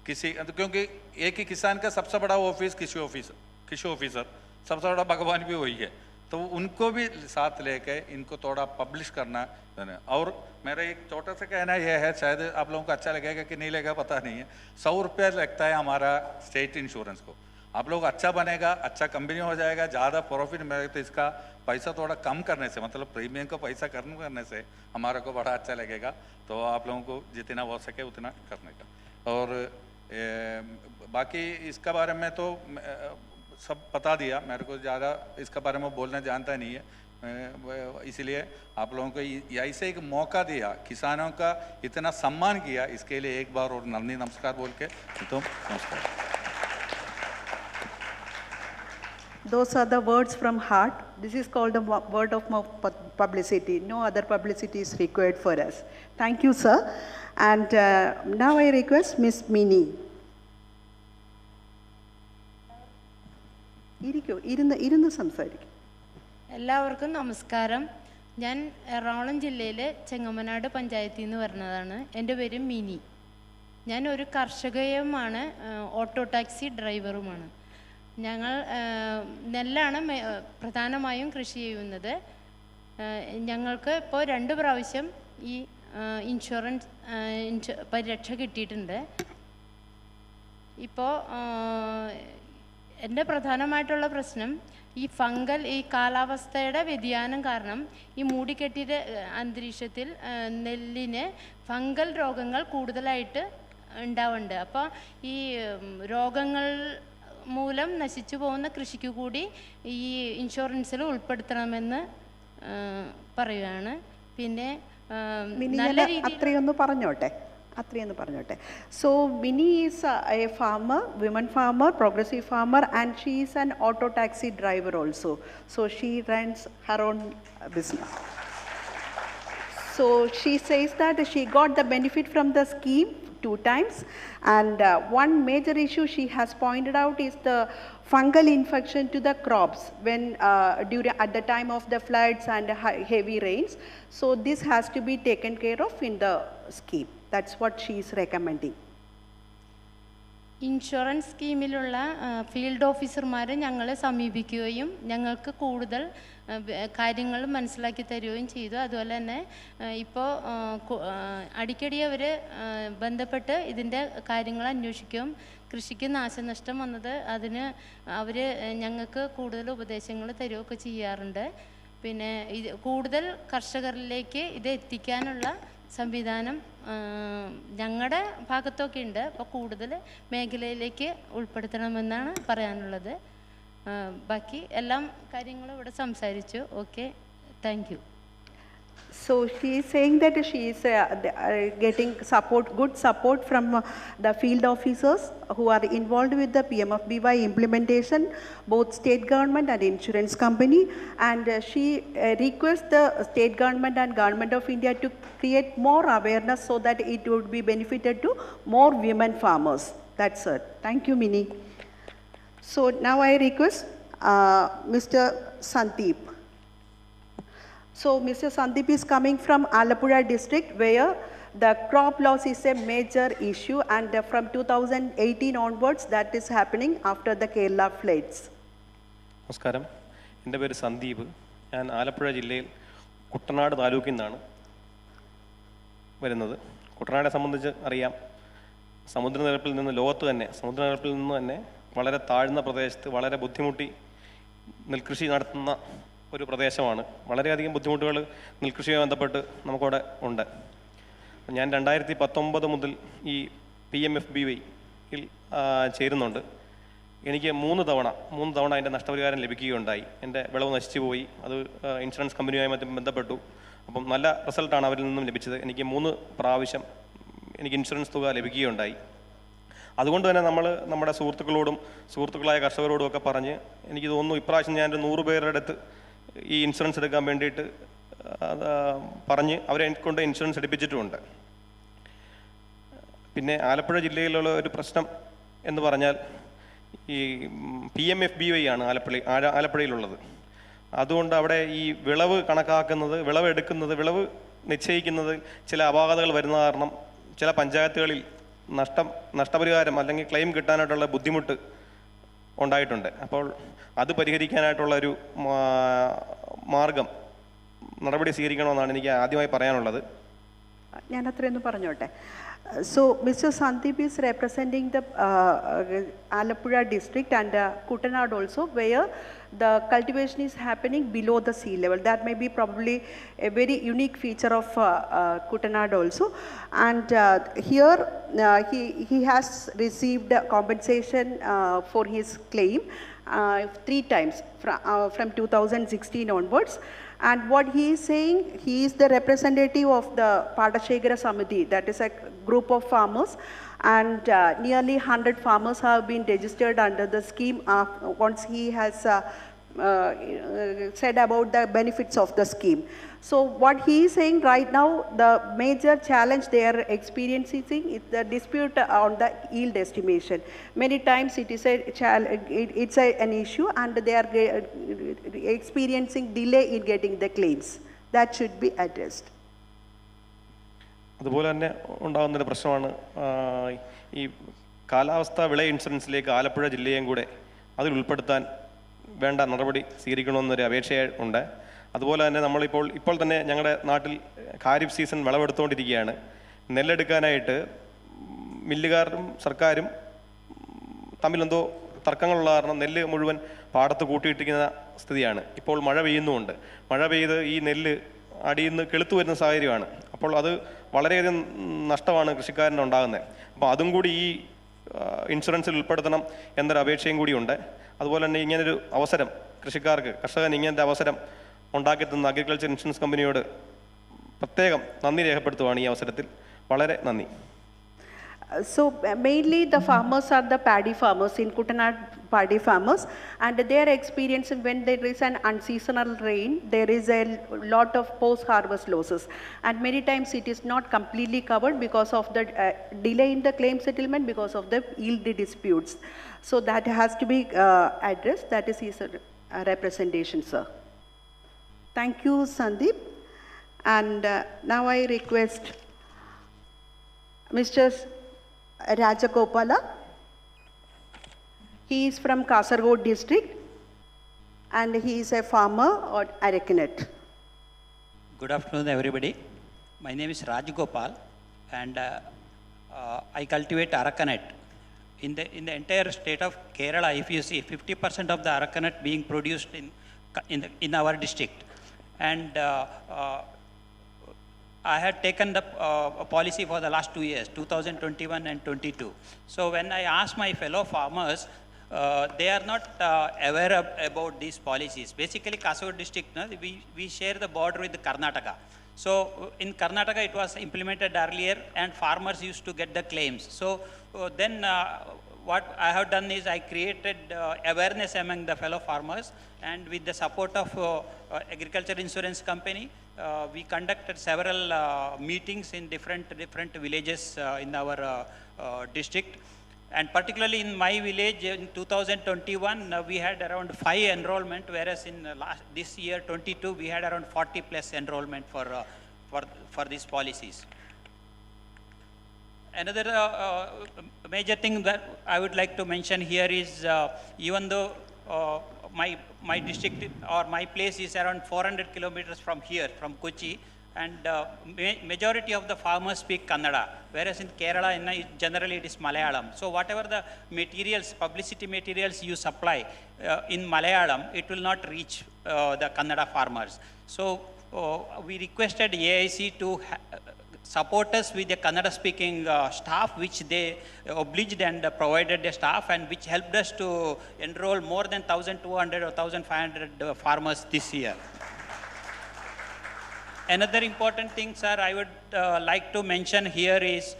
किसी, क्योंकि एक ही किसान का सबसे बड़ा ऑफिस कृषि ऑफिसर, सबसे बड़ा भगवान भी वही है, तो उनको भी साथ लेके इनको थोड़ा पब्लिश करना है। और मेरा एक छोटा सा कहना यह है, शायद आप लोगों को अच्छा लगेगा कि नहीं लगेगा पता नहीं है, 100 रुपया लगता है हमारा स्टेट इंश्योरेंस को। आप लोग अच्छा बनेगा, अच्छा कंपनी हो जाएगा, ज़्यादा प्रॉफिट मिलेगा, तो इसका पैसा थोड़ा कम करने से, मतलब प्रीमियम का पैसा कम करने से हमारे को बड़ा अच्छा लगेगा। तो आप लोगों को जितना हो सके उतना करने का। और बाकी इसका बारे में तो सब बता दिया, मेरे को ज़्यादा इसका बारे में बोलना जानता नहीं है, इसलिए आप लोगों को ऐसे एक मौका दिया, किसानों का इतना सम्मान किया, इसके लिए एक बार और नमस्कार बोल के तो नमस्कार। Those are the words from heart. This is called the word of mouth publicity. No other publicity is required for us. Thank you, sir. And now I request Miss Mini. ഇരുന്ന് സംസാരിക്കും. എല്ലാവർക്കും നമസ്കാരം. ഞാൻ എറണാകുളം ജില്ലയിലെ ചെങ്ങമനാട് പഞ്ചായത്തിൽ നിന്ന് വരുന്നതാണ്. എൻ്റെ പേര് മിനി. ഞാൻ ഒരു കർഷകയുമാണ്, ഓട്ടോ ടാക്സി ഡ്രൈവറുമാണ്. ഞങ്ങൾ നെല്ലാണ് പ്രധാനമായും കൃഷി ചെയ്യുന്നത്. ഞങ്ങൾക്ക് ഇപ്പോൾ 2 പ്രാവശ്യം ഈ ഇൻഷുറൻസ് പരിരക്ഷ കിട്ടിയിട്ടുണ്ട്. ഇപ്പോൾ എൻ്റെ പ്രധാനമായിട്ടുള്ള പ്രശ്നം ഈ ഫംഗൽ, ഈ കാലാവസ്ഥയുടെ വ്യതിയാനം കാരണം ഈ മൂടിക്കെട്ടിയ അന്തരീക്ഷത്തിൽ നെല്ലിന് ഫംഗൽ രോഗങ്ങൾ കൂടുതലായിട്ട് ഉണ്ടാവുന്നുണ്ട്. അപ്പോൾ ഈ രോഗങ്ങൾ മൂലം നശിച്ചു പോകുന്ന കൃഷിക്ക് കൂടി ഈ ഇൻഷുറൻസിൽ ഉൾപ്പെടുത്തണമെന്ന് പറയുകയാണ്. പിന്നെ നല്ല രീതിയിൽ അത്രയൊന്ന് പറഞ്ഞോട്ടെ. So Minnie is a farmer, women farmer, progressive farmer, and she is an auto taxi driver also. So she runs her own business. So she says that she got the benefit from the scheme 2 times, and one major issue she has pointed out is the fungal infection to the crops when at the time of the floods and heavy rains. So this has to be taken care of in the scheme. That's what she is recommending. Insurance സ്കീമിലുള്ള field ഓഫീസർമാരെ ഞങ്ങളെ സമീപിക്കുകയും ഞങ്ങൾക്ക് കൂടുതൽ കാര്യങ്ങൾ മനസ്സിലാക്കി തരികയും ചെയ്തു. അതുപോലെ തന്നെ ഇപ്പോൾ അടിക്കടി അവർ ബന്ധപ്പെട്ട് ഇതിൻ്റെ കാര്യങ്ങൾ അന്വേഷിക്കുകയും കൃഷിക്ക് നാശനഷ്ടം വന്നത് അതിന് അവർ ഞങ്ങൾക്ക് കൂടുതൽ ഉപദേശങ്ങൾ തരുകയൊക്കെ ചെയ്യാറുണ്ട്. പിന്നെ ഇത് കൂടുതൽ കർഷകരിലേക്ക് ഇത് എത്തിക്കാനുള്ള സംവിധാനം ഞങ്ങളുടെ ഭാഗത്തൊക്കെ ഉണ്ട്. അപ്പോൾ കൂടുതൽ മേഖലയിലേക്ക് ഉൾപ്പെടുത്തണമെന്നാണ് പറയാനുള്ളത്. ബാക്കി എല്ലാം കാര്യങ്ങളും ഇവിടെ സംസാരിച്ചു. Okay, thank you. So she is saying that she is getting support, good support from the field officers who are involved with the PMFBY implementation, both state government and insurance company, and she requests the state government and government of India to create more awareness so that it would be benefited to more women farmers. That's it. Thank you, Mini. So now I request Mr. Sandeep. So Mr. Sandeep is coming from Alappuzha district, where the crop loss is a major issue, and from 2018 onwards that is happening after the Kerala floods. നമസ്കാരം, എൻ്റെ പേര് സന്ദീപ്. ഞാൻ ആലപ്പുഴ ജില്ലയിൽ കുട്ടനാട് താലൂക്കിൽ നിന്നാണ് വരുന്നത്. കുട്ടനാടിനെ സംബന്ധിച്ച് അറിയാം, സമുദ്രനിരപ്പിൽ നിന്ന് സമുദ്രനിരപ്പിൽ നിന്ന് തന്നെ വളരെ താഴ്ന്ന പ്രദേശത്ത് വളരെ ബുദ്ധിമുട്ടി നെൽകൃഷി നടത്തുന്ന ഒരു പ്രദേശമാണ്. വളരെയധികം ബുദ്ധിമുട്ടുകൾ നെൽകൃഷിയുമായി ബന്ധപ്പെട്ട് നമുക്കവിടെ ഉണ്ട്. ഞാൻ 2019 മുതൽ ഈ PMFBYയിൽ ചേരുന്നുണ്ട്. എനിക്ക് മൂന്ന് തവണ എൻ്റെ നഷ്ടപരിഹാരം ലഭിക്കുകയുണ്ടായി. എൻ്റെ വിളവ് നശിച്ചു പോയി. അത് ഇൻഷുറൻസ് കമ്പനിയുമായി മറ്റും ബന്ധപ്പെട്ടു. അപ്പം നല്ല റിസൾട്ടാണ് അവരിൽ നിന്നും ലഭിച്ചത്. എനിക്ക് 3 പ്രാവശ്യം എനിക്ക് ഇൻഷുറൻസ് തുക ലഭിക്കുകയുണ്ടായി. അതുകൊണ്ട് തന്നെ നമ്മൾ നമ്മുടെ സുഹൃത്തുക്കളായ കർഷകരോടും ഒക്കെ പറഞ്ഞ് എനിക്ക് തോന്നുന്നു ഇപ്രാവശ്യം ഞാൻ 100 പേരുടെ അടുത്ത് ഈ ഇൻഷുറൻസ് എടുക്കാൻ വേണ്ടിയിട്ട് പറഞ്ഞ് അവരെ കൊണ്ട് ഇൻഷുറൻസ് എടുപ്പിച്ചിട്ടുമുണ്ട്. പിന്നെ ആലപ്പുഴ ജില്ലയിലുള്ള ഒരു പ്രശ്നം എന്ന് പറഞ്ഞാൽ ഈ PMFBY ആണ് ആലപ്പുഴയിലുള്ളത്. അതുകൊണ്ട് അവിടെ ഈ വിളവ് കണക്കാക്കുന്നത്, വിളവ് നിശ്ചയിക്കുന്നത് ചില അപാകതകൾ വരുന്ന കാരണം ചില പഞ്ചായത്തുകളിൽ നഷ്ടപരിഹാരം അല്ലെങ്കിൽ ക്ലെയിം കിട്ടാനായിട്ടുള്ള ബുദ്ധിമുട്ട് ഉണ്ടായിട്ടുണ്ട്. അപ്പോൾ അത് പരിഹരിക്കാനായിട്ടുള്ള ഒരു നടപടി സ്വീകരിക്കണമെന്നാണ് എനിക്ക് ആദ്യമായി പറയാനുള്ളത്. ഞാൻ അത്രയൊന്നും പറഞ്ഞോട്ടെ. So Mr. Sandeep is representing the Alappuzha district and Kuttanad also, where the cultivation is happening below the sea level. That may be probably a very unique feature of Kuttanad also. And here he has received compensation for his claim 3 times from 2016 onwards. And what he is saying, he is the representative of the Padashegara Samiti, that is a group of farmers, and nearly 100 farmers have been registered under the scheme once he has said about the benefits of the scheme. So what he is saying right now, the major challenge they are experiencing is the dispute on the yield estimation. Many times it is an issue, and they are experiencing delay in getting the claims. That should be addressed. അതുപോലെ തന്നെ ഉണ്ടാകുന്നൊരു പ്രശ്നമാണ് ഈ കാലാവസ്ഥാ വിള ഇൻഷുറൻസിലേക്ക് ആലപ്പുഴ ജില്ലയും കൂടെ അതിൽ ഉൾപ്പെടുത്താൻ വേണ്ട നടപടി സ്വീകരിക്കണമെന്നൊരു അപേക്ഷയുണ്ട്. അതുപോലെ തന്നെ ഇപ്പോൾ തന്നെ ഞങ്ങളുടെ നാട്ടിൽ ഖാരിഫ് സീസൺ വിളവെടുത്തുകൊണ്ടിരിക്കുകയാണ്. നെല്ലെടുക്കാനായിട്ട് മില്ലുകാരും സർക്കാരും തമ്മിലെന്തോ തർക്കങ്ങളുള്ള കാരണം നെല്ല് മുഴുവൻ പാടത്ത് കൂട്ടിയിട്ടിരിക്കുന്ന സ്ഥിതിയാണ്. ഇപ്പോൾ മഴ പെയ്യുന്നുമുണ്ട്. മഴ പെയ്ത് ഈ നെല്ല് അടിയിൽ നിന്ന് കെളുത്തു വരുന്ന സാഹചര്യമാണ്. അപ്പോൾ അത് വളരെയധികം നഷ്ടമാണ് കൃഷിക്കാരന് ഉണ്ടാകുന്നത്. അപ്പോൾ അതും കൂടി ഈ ഇൻഷുറൻസിൽ ഉൾപ്പെടുത്തണം എന്നൊരു അപേക്ഷയും കൂടിയുണ്ട്. അതുപോലെ തന്നെ ഇങ്ങനൊരു അവസരം കർഷകന് ഇങ്ങനത്തെ അവസരം ഉണ്ടാക്കി തന്ന അഗ്രികൾച്ചർ ഇൻഷുറൻസ് കമ്പനിയോട് പ്രത്യേകം നന്ദി രേഖപ്പെടുത്തുകയാണ് ഈ അവസരത്തിൽ. വളരെ നന്ദി. So mainly the farmers are the paddy farmers in Kuttanad, paddy farmers, and their experience when there is an unseasonal rain, there is a lot of post-harvest losses, and many times it is not completely covered because of the delay in the claim settlement, because of the yield disputes. So that has to be addressed. That is his representation, sir. Thank you, Sandeep. And now I request Mr. Rajagopala. He is from Kasaragod district and he is a farmer or Arakanat. Good afternoon, everybody. My name is Rajagopal and I cultivate Arakanat. in the entire state of Kerala, if you see 50% of the aracanut being produced in our district, and I had taken the policy for the last 2 years, 2021 and 22. So when I asked my fellow farmers, they are not aware about these policies. Basically, Kasaragod district, no, we share the border with Karnataka. So in Karnataka, it was implemented earlier, and farmers used to get the claims. So then what I have done is I created awareness among the fellow farmers, and with the support of agriculture insurance company, we conducted several meetings in different villages in our district. And particularly in my village in 2021, we had around 5 enrollment, whereas in this year 22, we had around 40 plus enrollment for these policies. Another major thing that I would like to mention here is even though my district or my place is around 400 kilometers from here, from Kochi, and majority of the farmers speak Kannada, whereas in Kerala, generally it is Malayalam. So whatever the materials, publicity materials you supply in Malayalam, it will not reach the Kannada farmers. So we requested AIC to support us with the Kannada speaking staff, which they obliged and provided the staff, and which helped us to enroll more than 1,200 or 1,500 farmers this year. Another important thing, sir, I would like to mention here is,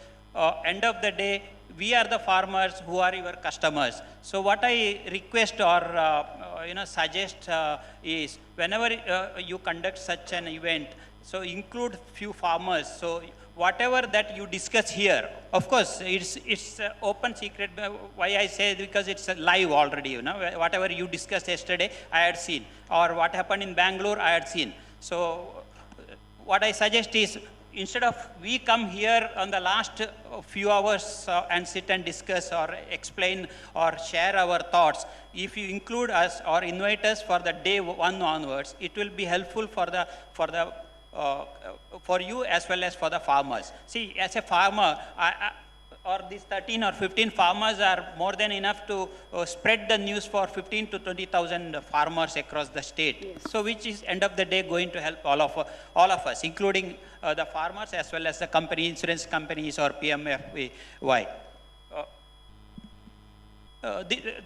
end of the day, we are the farmers who are your customers. So what I request or suggest is, whenever you conduct such an event, so include few farmers. So whatever that you discuss here, of course, it's open secret. Why I say, because it's live already. Whatever you discussed yesterday, I had seen, or what happened in Bangalore, I had seen. So what I suggest is, instead of we come here on the last few hours and sit and discuss or explain or share our thoughts, if you include us or invite us for the day 1 onwards, it will be helpful for you as well as for the farmers. See, as a farmer, or these 13 or 15 farmers are more than enough to spread the news for 15 to 20,000 farmers across the state. Yes. So which is end of the day going to help all of us, including the farmers as well as the insurance companies or PMFY.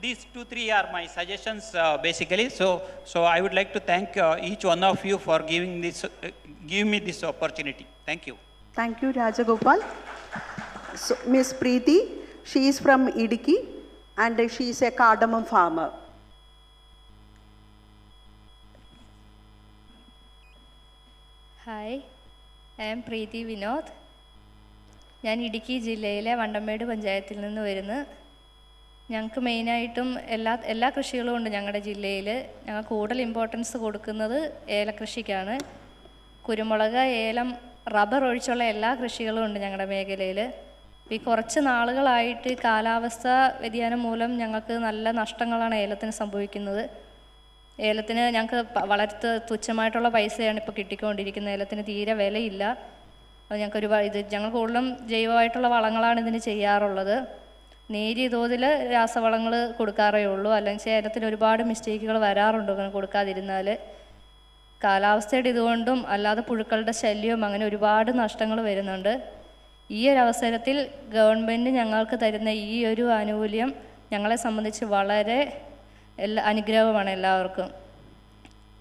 These 2-3 are my suggestions basically. So I would like to thank each one of you for giving me this opportunity. Thank you. Thank you, Rajagopal. So, Ms. Preeti, she is from Idiki and she is a cardamom farmer. Hi, I am Preeti Vinod. ഞാൻ ഇടുക്കി ജില്ലയിലെ വണ്ടമേട് പഞ്ചായത്തിൽ നിന്ന് വരുന്നു. ഞങ്ങൾക്ക് മെയിനായിട്ടും എല്ലാ കൃഷികളും ഉണ്ട് ഞങ്ങളുടെ ജില്ലയിൽ. ഞങ്ങൾ കൂടുതൽ ഇമ്പോർട്ടൻസ് കൊടുക്കുന്നത് ഏലകൃഷിക്കാണ്. കുരുമുളക്, ഏലം, റബ്ബർ ഒഴിച്ചുള്ള എല്ലാ കൃഷികളും ഉണ്ട് ഞങ്ങളുടെ മേഖലയിൽ. ഈ കുറച്ച് നാളുകളായിട്ട് കാലാവസ്ഥ വ്യതിയാനം മൂലം ഞങ്ങൾക്ക് നല്ല നഷ്ടങ്ങളാണ് ഏലത്തിന് സംഭവിക്കുന്നത്. ഏലത്തിന് ഞങ്ങൾക്ക് വളരെ തുച്ഛമായിട്ടുള്ള പൈസയാണ് ഇപ്പോൾ കിട്ടിക്കൊണ്ടിരിക്കുന്നത്. ഏലത്തിന് തീരെ വിലയില്ല. അത് ഞങ്ങൾക്ക് ഞങ്ങൾ കൂടുതലും ജൈവമായിട്ടുള്ള വളങ്ങളാണ് ഇതിന് ചെയ്യാറുള്ളത്. നേരിയ തോതിൽ രാസവളങ്ങൾ കൊടുക്കാറേ ഉള്ളൂ. അല്ലെങ്കിൽ ഏലത്തിന് ഒരുപാട് മിസ്റ്റേക്കുകൾ വരാറുണ്ട് അങ്ങനെ കൊടുക്കാതിരുന്നാൽ. കാലാവസ്ഥയുടെ ഇതുകൊണ്ടും അല്ലാതെ പുഴുക്കളുടെ ശല്യവും അങ്ങനെ ഒരുപാട് നഷ്ടങ്ങൾ വരുന്നുണ്ട്. ഈ ഒരു അവസരത്തിൽ ഗവൺമെൻറ് ഞങ്ങൾക്ക് തരുന്ന ഈ ഒരു ആനുകൂല്യം ഞങ്ങളെ സംബന്ധിച്ച് വളരെ അനുഗ്രഹമാണ് എല്ലാവർക്കും.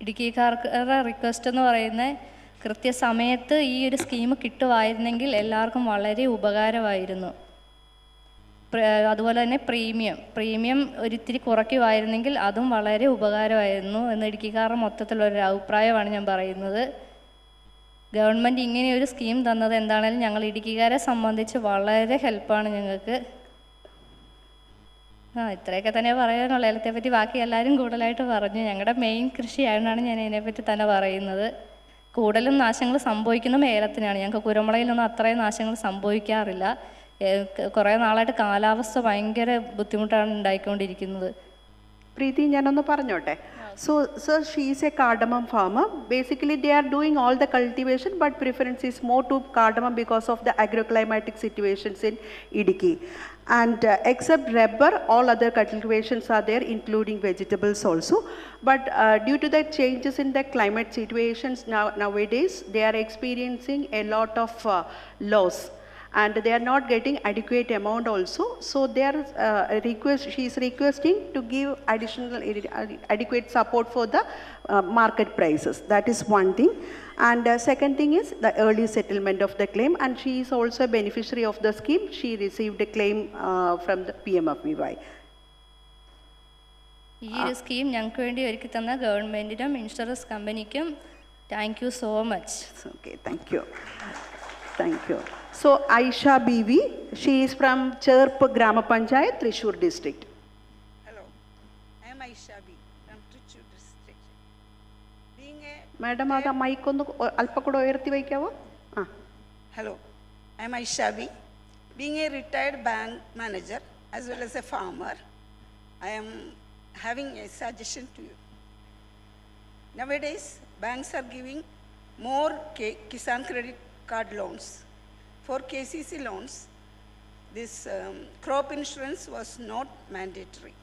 ഇടുക്കിക്കാരുടെ റിക്വസ്റ്റ് എന്ന് പറയുന്നത്, കൃത്യസമയത്ത് ഈ ഒരു സ്കീം കിട്ടുമായിരുന്നെങ്കിൽ എല്ലാവർക്കും വളരെ ഉപകാരമായിരുന്നു. അതുപോലെ തന്നെ പ്രീമിയം ഒരിത്തിരി കുറയ്ക്കുമായിരുന്നെങ്കിൽ അതും വളരെ ഉപകാരമായിരുന്നു എന്ന് ഇടുക്കിക്കാരുടെ മൊത്തത്തിലുള്ളൊരു അഭിപ്രായമാണ് ഞാൻ പറയുന്നത്. ഗവൺമെൻറ് ഇങ്ങനെ ഒരു സ്കീം തന്നത് എന്താണെങ്കിലും ഞങ്ങൾ ഇടുക്കിക്കാരെ സംബന്ധിച്ച് വളരെ ഹെൽപ്പാണ് ഞങ്ങൾക്ക്. ഇത്രയൊക്കെ തന്നെ പറയാനുള്ളൂ. ഏലത്തെപ്പറ്റി ബാക്കി എല്ലാവരും കൂടുതലായിട്ട് പറഞ്ഞു. ഞങ്ങളുടെ മെയിൻ കൃഷിയായതുകൊണ്ടാണ് ഞാൻ ഇതിനെപ്പറ്റി തന്നെ പറയുന്നത്. കൂടുതലും നാശങ്ങൾ സംഭവിക്കുന്നതും ഏലത്തിനാണ്. ഞങ്ങൾക്ക് കുരുമുളകിലൊന്നും അത്രയും നാശങ്ങൾ സംഭവിക്കാറില്ല. കുറേ നാളായിട്ട് കാലാവസ്ഥ ഭയങ്കര ബുദ്ധിമുട്ടാണ് ഉണ്ടായിക്കൊണ്ടിരിക്കുന്നത്. പ്രീതി, ഞാനൊന്ന് പറഞ്ഞോട്ടെ. So, sir, she is a cardamom farmer. Basically, they are doing all the cultivation, but preference is more to cardamom because of the agroclimatic situations in Idiki. And except rubber, all other cultivations are there, including vegetables also. But due to the changes in the climate situations nowadays, they are experiencing a lot of loss. And they are not getting adequate amount also. So they are she is requesting to give additional adequate support for the market prices. That is one thing. And second thing is the early settlement of the claim. And she is also a beneficiary of the scheme. She received a claim from the PMFBY. This scheme ഞങ്ങൾക്ക് വേണ്ടി ഒരുക്കി തന്ന ഗവൺമെന്റിനും insurance കമ്പനിക്കും thank you so much. Okay, thank you. Thank you. So Aisha BV, she is from Cherp Grama Panchayat, Thrissur district. Hello, I am Aisha B from Thrissur district. Being a Madam, ada mic onnu alpakuda oyarthi vaikavo. Hello, I am Aisha B. Being a retired bank manager as well as a farmer, I am having a suggestion to you. Nowadays, banks are giving more Kisan credit card loans. For KCC loans, this crop insurance was not mandatory.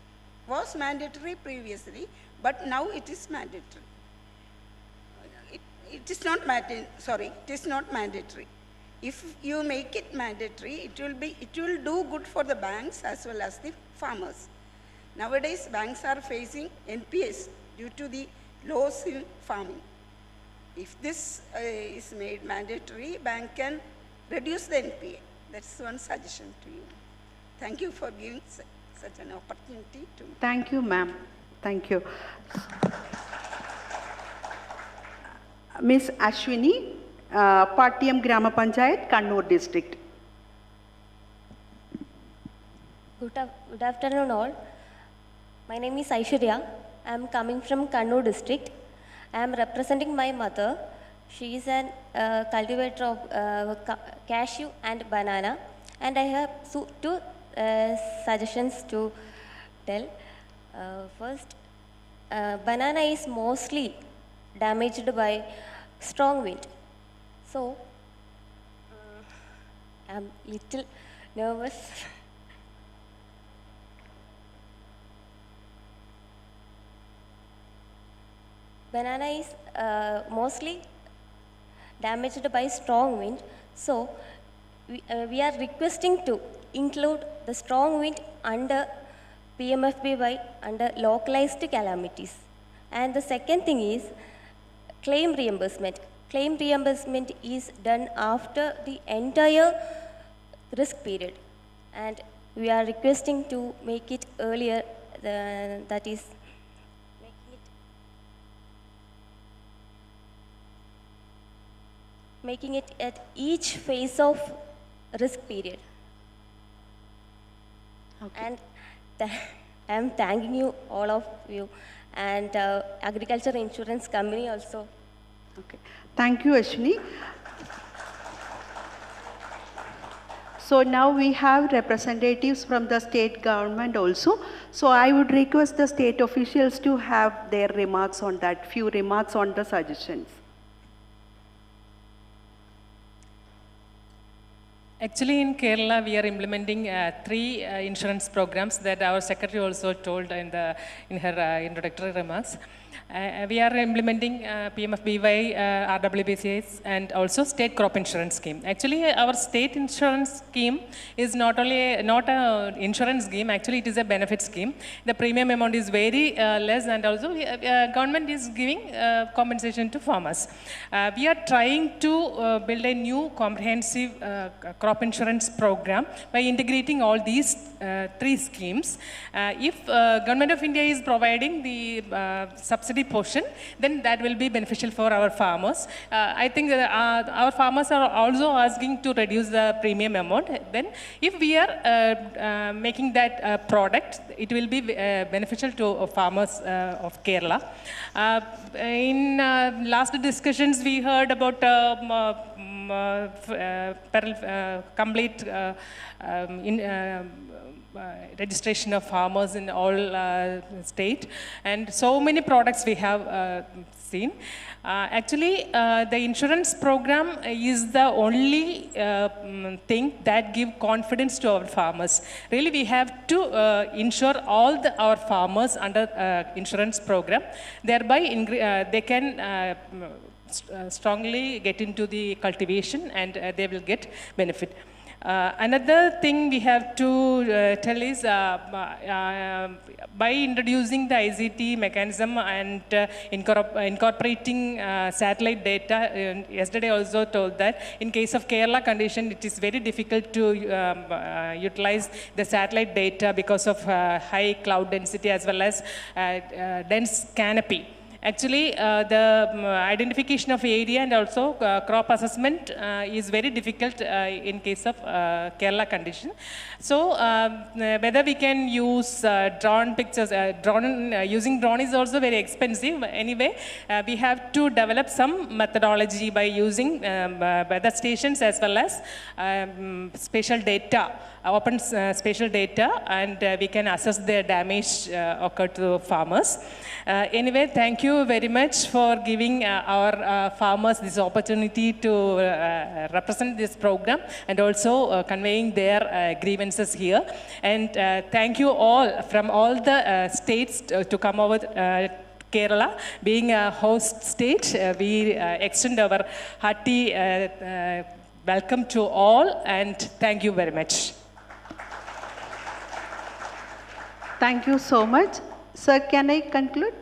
Was mandatory previously, but now it is mandatory. It is not mandatory. If you make it mandatory, it will do good for the banks as well as the farmers. Nowadays, banks are facing NPS due to the loss in farming. If this is made mandatory, bank can reduce the NPA. That's one suggestion to you. Thank you for giving such an opportunity to me. Thank you, ma'am. Thank you. Miss Ashwini, Patiyam Grama Panchayat, Kannur district. Good afternoon all. My name is Aishwarya. I am coming from Kannur district. I am representing my mother. She is a cultivator of cashew and banana, and I have two suggestions to tell. First, banana is mostly damaged by strong wind. So, I'm little nervous. Banana is mostly damaged by strong wind. So, we are requesting to include the strong wind under PMFBY under localized calamities. And the second thing is claim reimbursement. Claim reimbursement is done after the entire risk period. And we are requesting to make it earlier, that is making it at each phase of risk period. Okay. And I am thanking you, all of you, and Agriculture Insurance Company also. Okay. Thank you, Ashwini. So now we have representatives from the state government also. So I would request the state officials to have their remarks on that, few remarks on the suggestions. Actually, in Kerala, we are implementing 3 insurance programs that our secretary also told in her introductory remarks. We are implementing PMFBY, RWBCS, and also state crop insurance scheme. Actually, our state insurance scheme is not an insurance scheme. Actually, it is a benefit scheme. The premium amount is very less, and also government is giving compensation to farmers. We are trying to build a new comprehensive crop insurance program by integrating all these 3 schemes. If Government of India is providing the subsidy portion, then that will be beneficial for our farmers. I think that our farmers are also asking to reduce the premium amount. Then if we are making that product, it will be beneficial to farmers of Kerala. In last discussions, we heard about complete registration of farmers in all state, and so many products we have seen. Actually, the insurance program is the only thing that give confidence to our farmers. Really, we have to insure all our farmers under insurance program. Thereby, they can strongly get into the cultivation, and they will get benefit. Another thing we have to tell is by introducing the ICT mechanism and incorporating satellite data, yesterday also told that in case of Kerala condition, it is very difficult to utilize the satellite data because of high cloud density as well as dense canopy. Actually, the identification of area and also crop assessment is very difficult in case of Kerala condition. So, whether we can use drone pictures, using drone is also very expensive. Anyway, we have to develop some methodology by using weather stations as well as spatial data, open spatial data, and we can assess the damage occurred to farmers. Anyway, thank you very much for giving our farmers this opportunity to represent this program and also conveying their grievances here. And thank you all from all the states to come over Kerala. Being a host state, we extend our hearty welcome to all, and thank you very much. Thank you so much. Sir, can I conclude?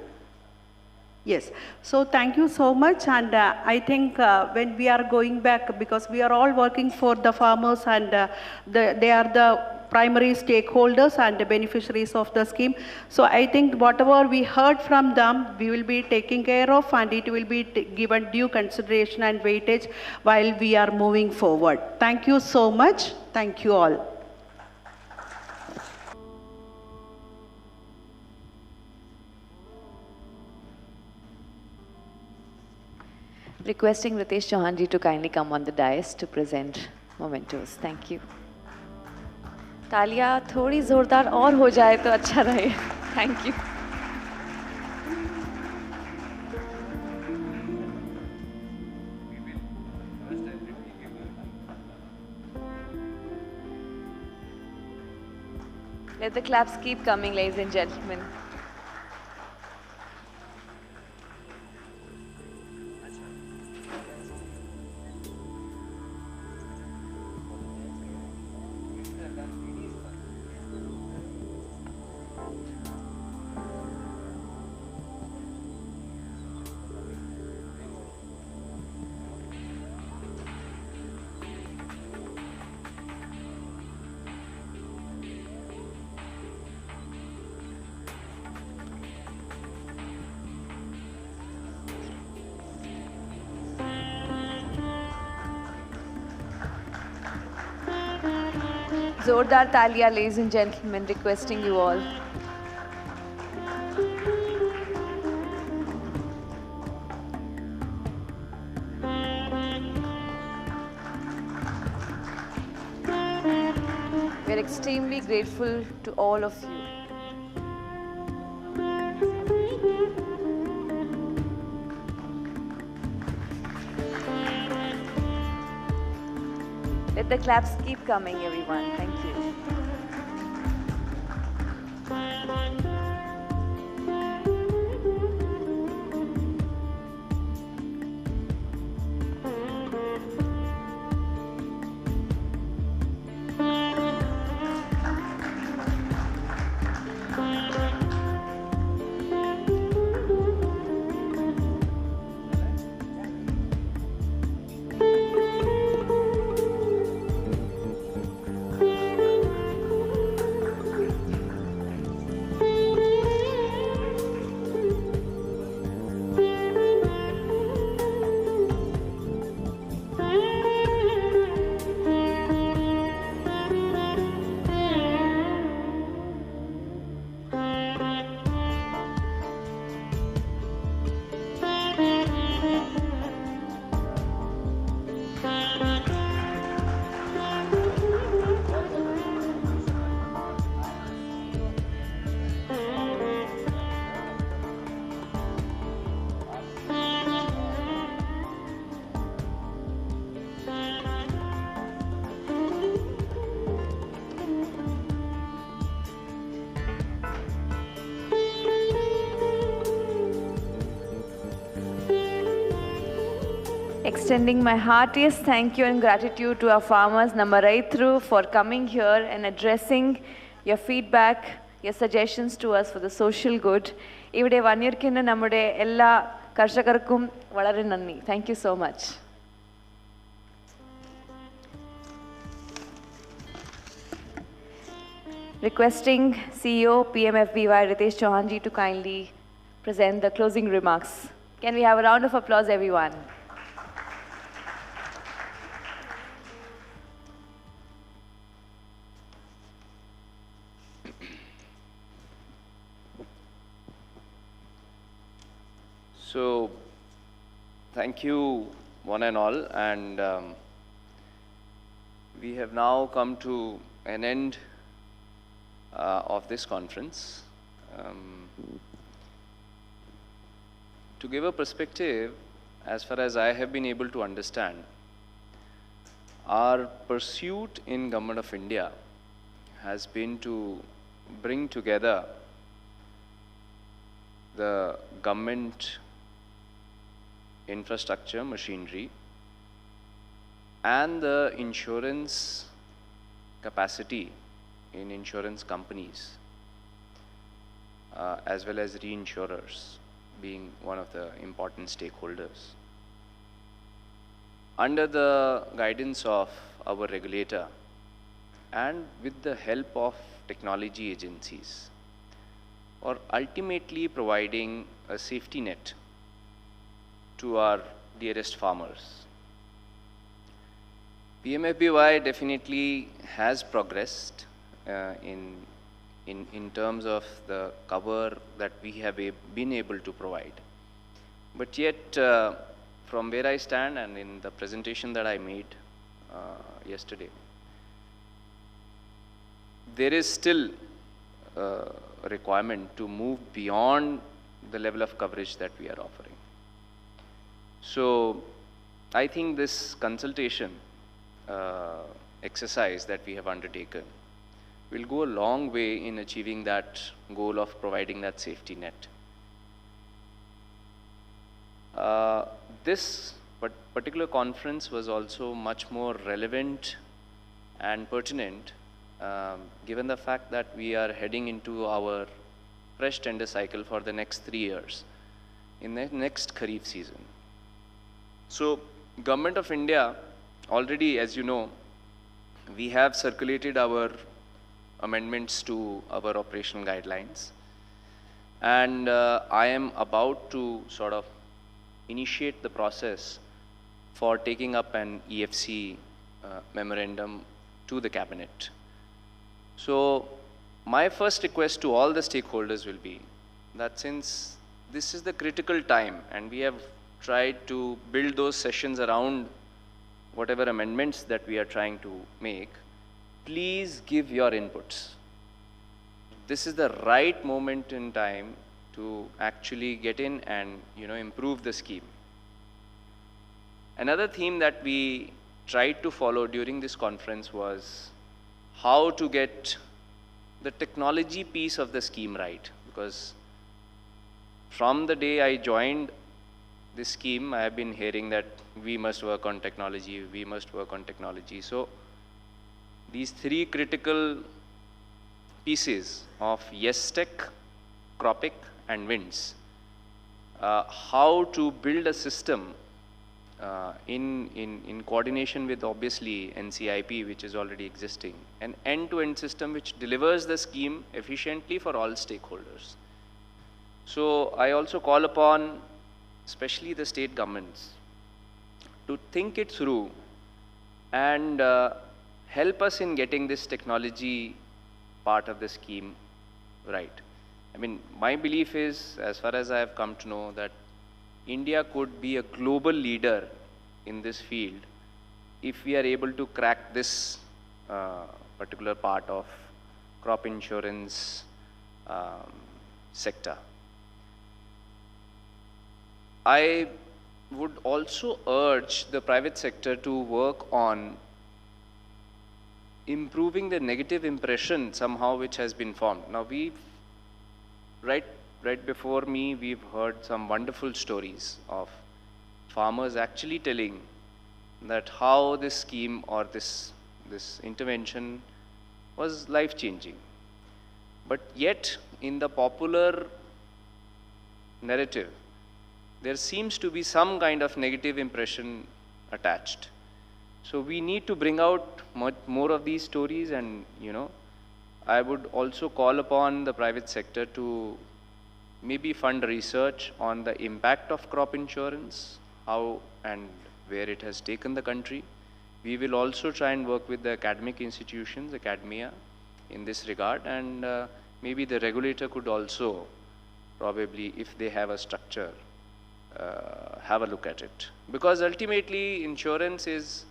Yes. So thank you so much. And I think when we are going back, because we are all working for the farmers, and they are the primary stakeholders and the beneficiaries of the scheme. So I think whatever we heard from them, we will be taking care of, and it will be given due consideration and weightage while we are moving forward. Thank you so much. Thank you all. Requesting Ritesh Chauhan ji to kindly come on the dais to present mementos. Thank you. तालियां थोड़ी जोरदार और हो जाए तो अच्छा रहे. Thank you. Let the claps keep coming, ladies and gentlemen. Zordar talia, ladies and gentlemen, requesting you all. We are extremely grateful to all of you. Let the claps keep coming, everyone. Thank you. extending my heartiest thank you and gratitude to our farmers, Namaraithru, for coming here and addressing your feedback, your suggestions to us for the social good. Ivide vanirkinna nammude ella karshakarkkum valare nanni. Thank you so much. Requesting CEO PMFBY Ritesh Chauhanji to kindly present the closing remarks. Can we have a round of applause, everyone? So, thank you one and all, and we have now come to an end of this conference. To give a perspective, as far as I have been able to understand, our pursuit in Government of India has been to bring together the government infrastructure, machinery, and the insurance capacity in insurance companies, as well as reinsurers being one of the important stakeholders. Under the guidance of our regulator and with the help of technology agencies, or ultimately providing a safety net to our dearest farmers. PMFBY definitely has progressed in terms of the cover that we have been able to provide. But yet, from where I stand and in the presentation that I made yesterday, there is still a requirement to move beyond the level of coverage that we are offering. So, I think this consultation exercise that we have undertaken will go a long way in achieving that goal of providing that safety net. This particular conference was also much more relevant and pertinent given the fact that we are heading into our fresh tender cycle for the next 3 years in the next Kharif season. So, Government of India already, as you know, we have circulated our amendments to our operational guidelines, and I am about to sort of initiate the process for taking up an EFC memorandum to the cabinet. So my first request to all the stakeholders will be that since this is the critical time and we have tried to build those sessions around whatever amendments that we are trying to make, please give your inputs. This is the right moment in time to actually get in and improve the scheme. Another theme that we tried to follow during this conference was how to get the technology piece of the scheme right, because from the day I joined this scheme, I have been hearing that we must work on technology, we must work on technology. So these 3 critical pieces of Yes Tech, Cropic and Winds, how to build a system in coordination with obviously NCIP, which is already existing, an end-to-end system which delivers the scheme efficiently for all stakeholders. So I also call upon especially the state governments to think it through and help us in getting this technology part of the scheme right. I mean, my belief is, as far as I have come to know, that India could be a global leader in this field if we are able to crack this particular part of crop insurance sector. I would also urge the private sector to work on improving the negative impression somehow which has been formed. Now right before me, we've heard some wonderful stories of farmers actually telling that how this scheme or this intervention was life-changing. But yet, in the popular narrative, there seems to be some kind of negative impression attached. So we need to bring out much more of these stories, and I would also call upon the private sector to maybe fund research on the impact of crop insurance, how and where it has taken the country. We will also try and work with the academic institutions, academia, in this regard, and maybe the regulator could also probably, if they have a structure, have a look at it. Because ultimately, insurance is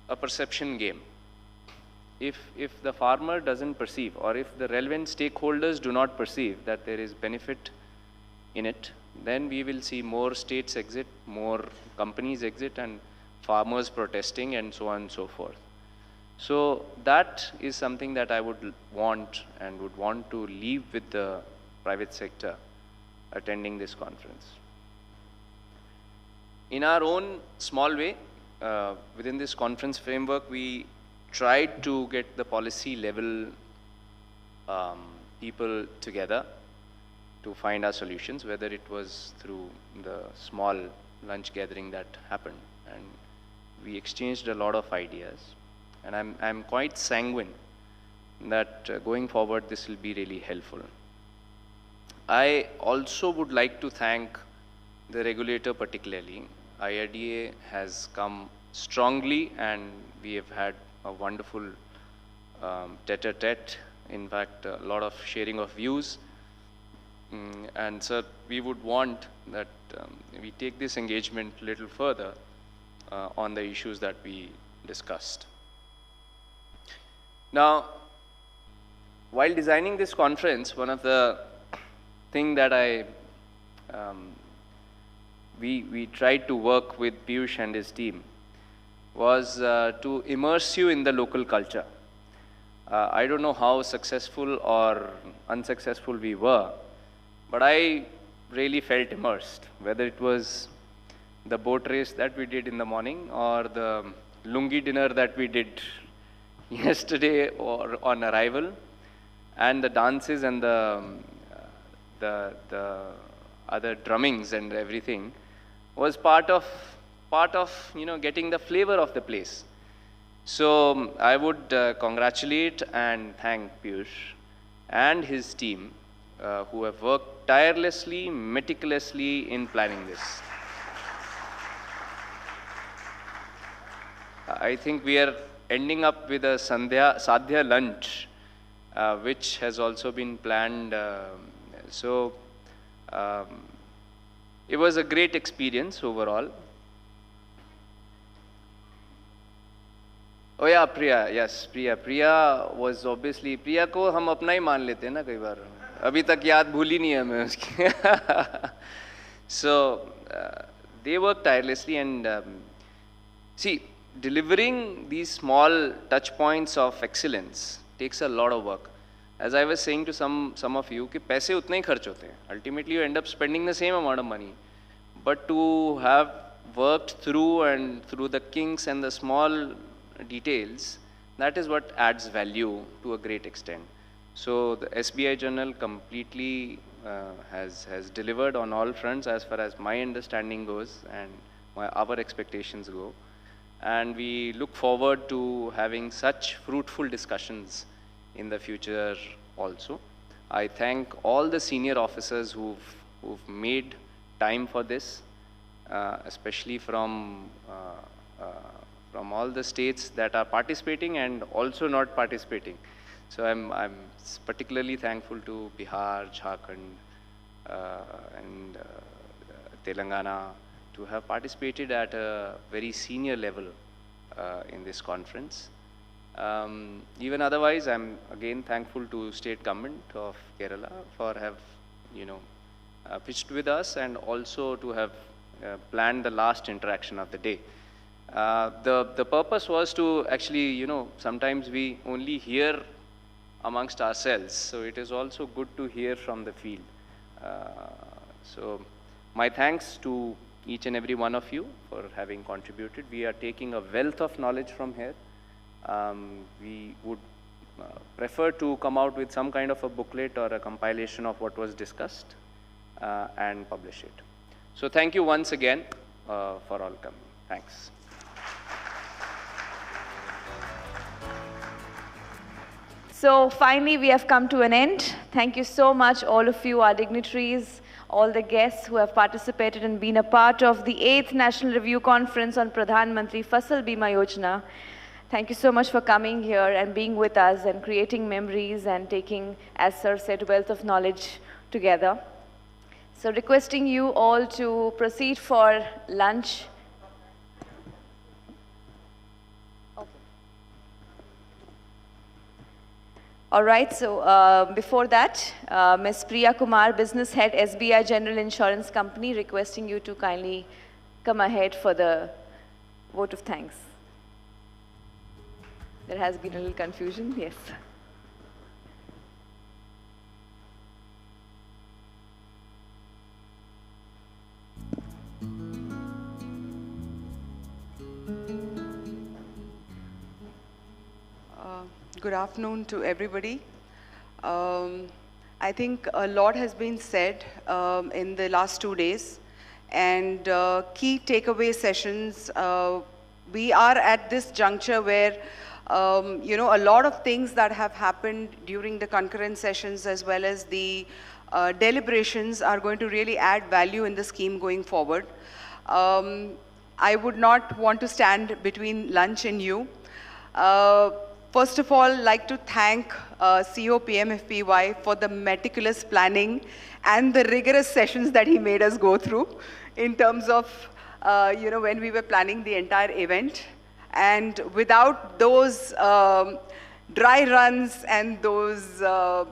a perception game. If the farmer doesn't perceive, or if the relevant stakeholders do not perceive that there is benefit in it, then we will see more states exit, more companies exit, and farmers protesting, and so on and so forth. So that is something that I would want to leave with the private sector attending this conference. In our own small way, within this conference framework, we tried to get the policy level people together to find our solutions, whether it was through the small lunch gathering that happened, and we exchanged a lot of ideas. And I'm quite sanguine that going forward this will be really helpful. I also would like to thank the regulator particularly. IRDA has come strongly, and we have had a wonderful tete-a-tete, in fact a lot of sharing of views. And sir, we would want that we take this engagement a little further on the issues that we discussed. Now, while designing this conference, one of the things that we tried to work with Piyush and his team was to immerse you in the local culture. I don't know how successful or unsuccessful we were, but I really felt immersed, whether it was the boat race that we did in the morning or the lungi dinner that we did yesterday or on arrival, and the dances and the other drummings and everything was part of getting the flavor of the place. So I would congratulate and thank Piyush and his team who have worked tirelessly, meticulously in planning this. I think we are ending up with a sadhya lunch, which has also been planned. It was a great experience overall. Oh yeah, Priya, yes, Priya. Priya was obviously, Priya को हम अपना ही मान लेते हैं ना कई बार. अभी तक याद भूली नहीं है मैं उसकी. So they worked tirelessly, and see, delivering these small touch points of excellence takes a lot of work. As I was saying to some of you, कि पैसे उतने ही खर्च होते हैं. Ultimately, you end up spending the same amount of money. But to have worked through the kinks and the small details, that is what adds value to a great extent. So the SBI Journal completely has delivered on all fronts as far as my understanding goes and our expectations go. And we look forward to having such fruitful discussions in the future also. I thank all the senior officers who've made time for this, especially from all the states that are participating and also not participating. So I'm particularly thankful to Bihar, Jharkhand, and Telangana to have participated at a very senior level in this conference. Even otherwise, I'm again thankful to State Government of Kerala for have, pitched with us, and also to have planned the last interaction of the day. The purpose was to actually, sometimes we only hear amongst ourselves, so it is also good to hear from the field. So my thanks to each and every one of you for having contributed. We are taking a wealth of knowledge from here. We would prefer to come out with some kind of a booklet or a compilation of what was discussed and publish it. So thank you once again for all coming. Thanks. So finally, we have come to an end. Thank you so much, all of you, our dignitaries, all the guests who have participated and been a part of the 8th National Review Conference on Pradhan Mantri Fasal Bima Yojana. Thank you so much for coming here and being with us and creating memories and taking, as Sir said, wealth of knowledge together. So requesting you all to proceed for lunch. All right, so before that, Ms. Priya Kumar, Business Head, SBI General Insurance Company, requesting you to kindly come ahead for the vote of thanks. There has been a little confusion, yes. Good afternoon to everybody. I think a lot has been said in the last 2 days, and key takeaway sessions. We are at this juncture where a lot of things that have happened during the concurrent sessions as well as the deliberations are going to really add value in the scheme going forward. I would not want to stand between lunch and you. First of all, like to thank CEO PMFPY for the meticulous planning and the rigorous sessions that he made us go through in terms of, when we were planning the entire event. And without those dry runs and those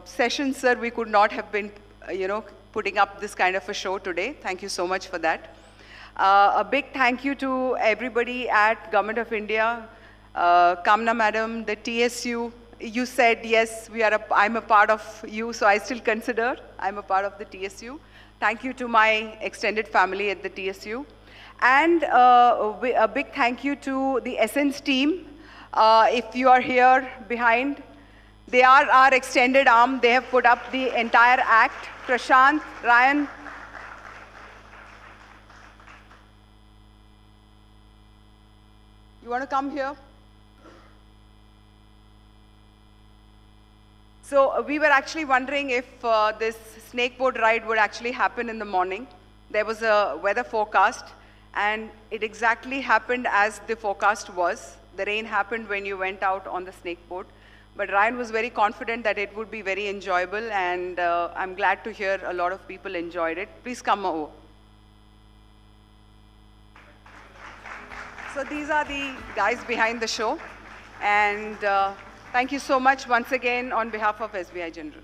sessions, sir, we could not have been, putting up this kind of a show today. Thank you so much for that. A big thank you to everybody at Government of India, Kamna Madam, the TSU. You said, yes, I'm a part of you, so I still consider I'm a part of the TSU. Thank you to my extended family at the TSU. And a big thank you to the Essence team. If you are here behind, they are our extended arm. They have put up the entire act. Prashant, Ryan. You want to come here? So we were actually wondering if this snake boat ride would actually happen in the morning. There was a weather forecast, and it exactly happened as the forecast was. The rain happened when you went out on the snake boat. But Ryan was very confident that it would be very enjoyable, and I'm glad to hear a lot of people enjoyed it. Please come over. So these are the guys behind the show. And thank you so much once again on behalf of SBI General.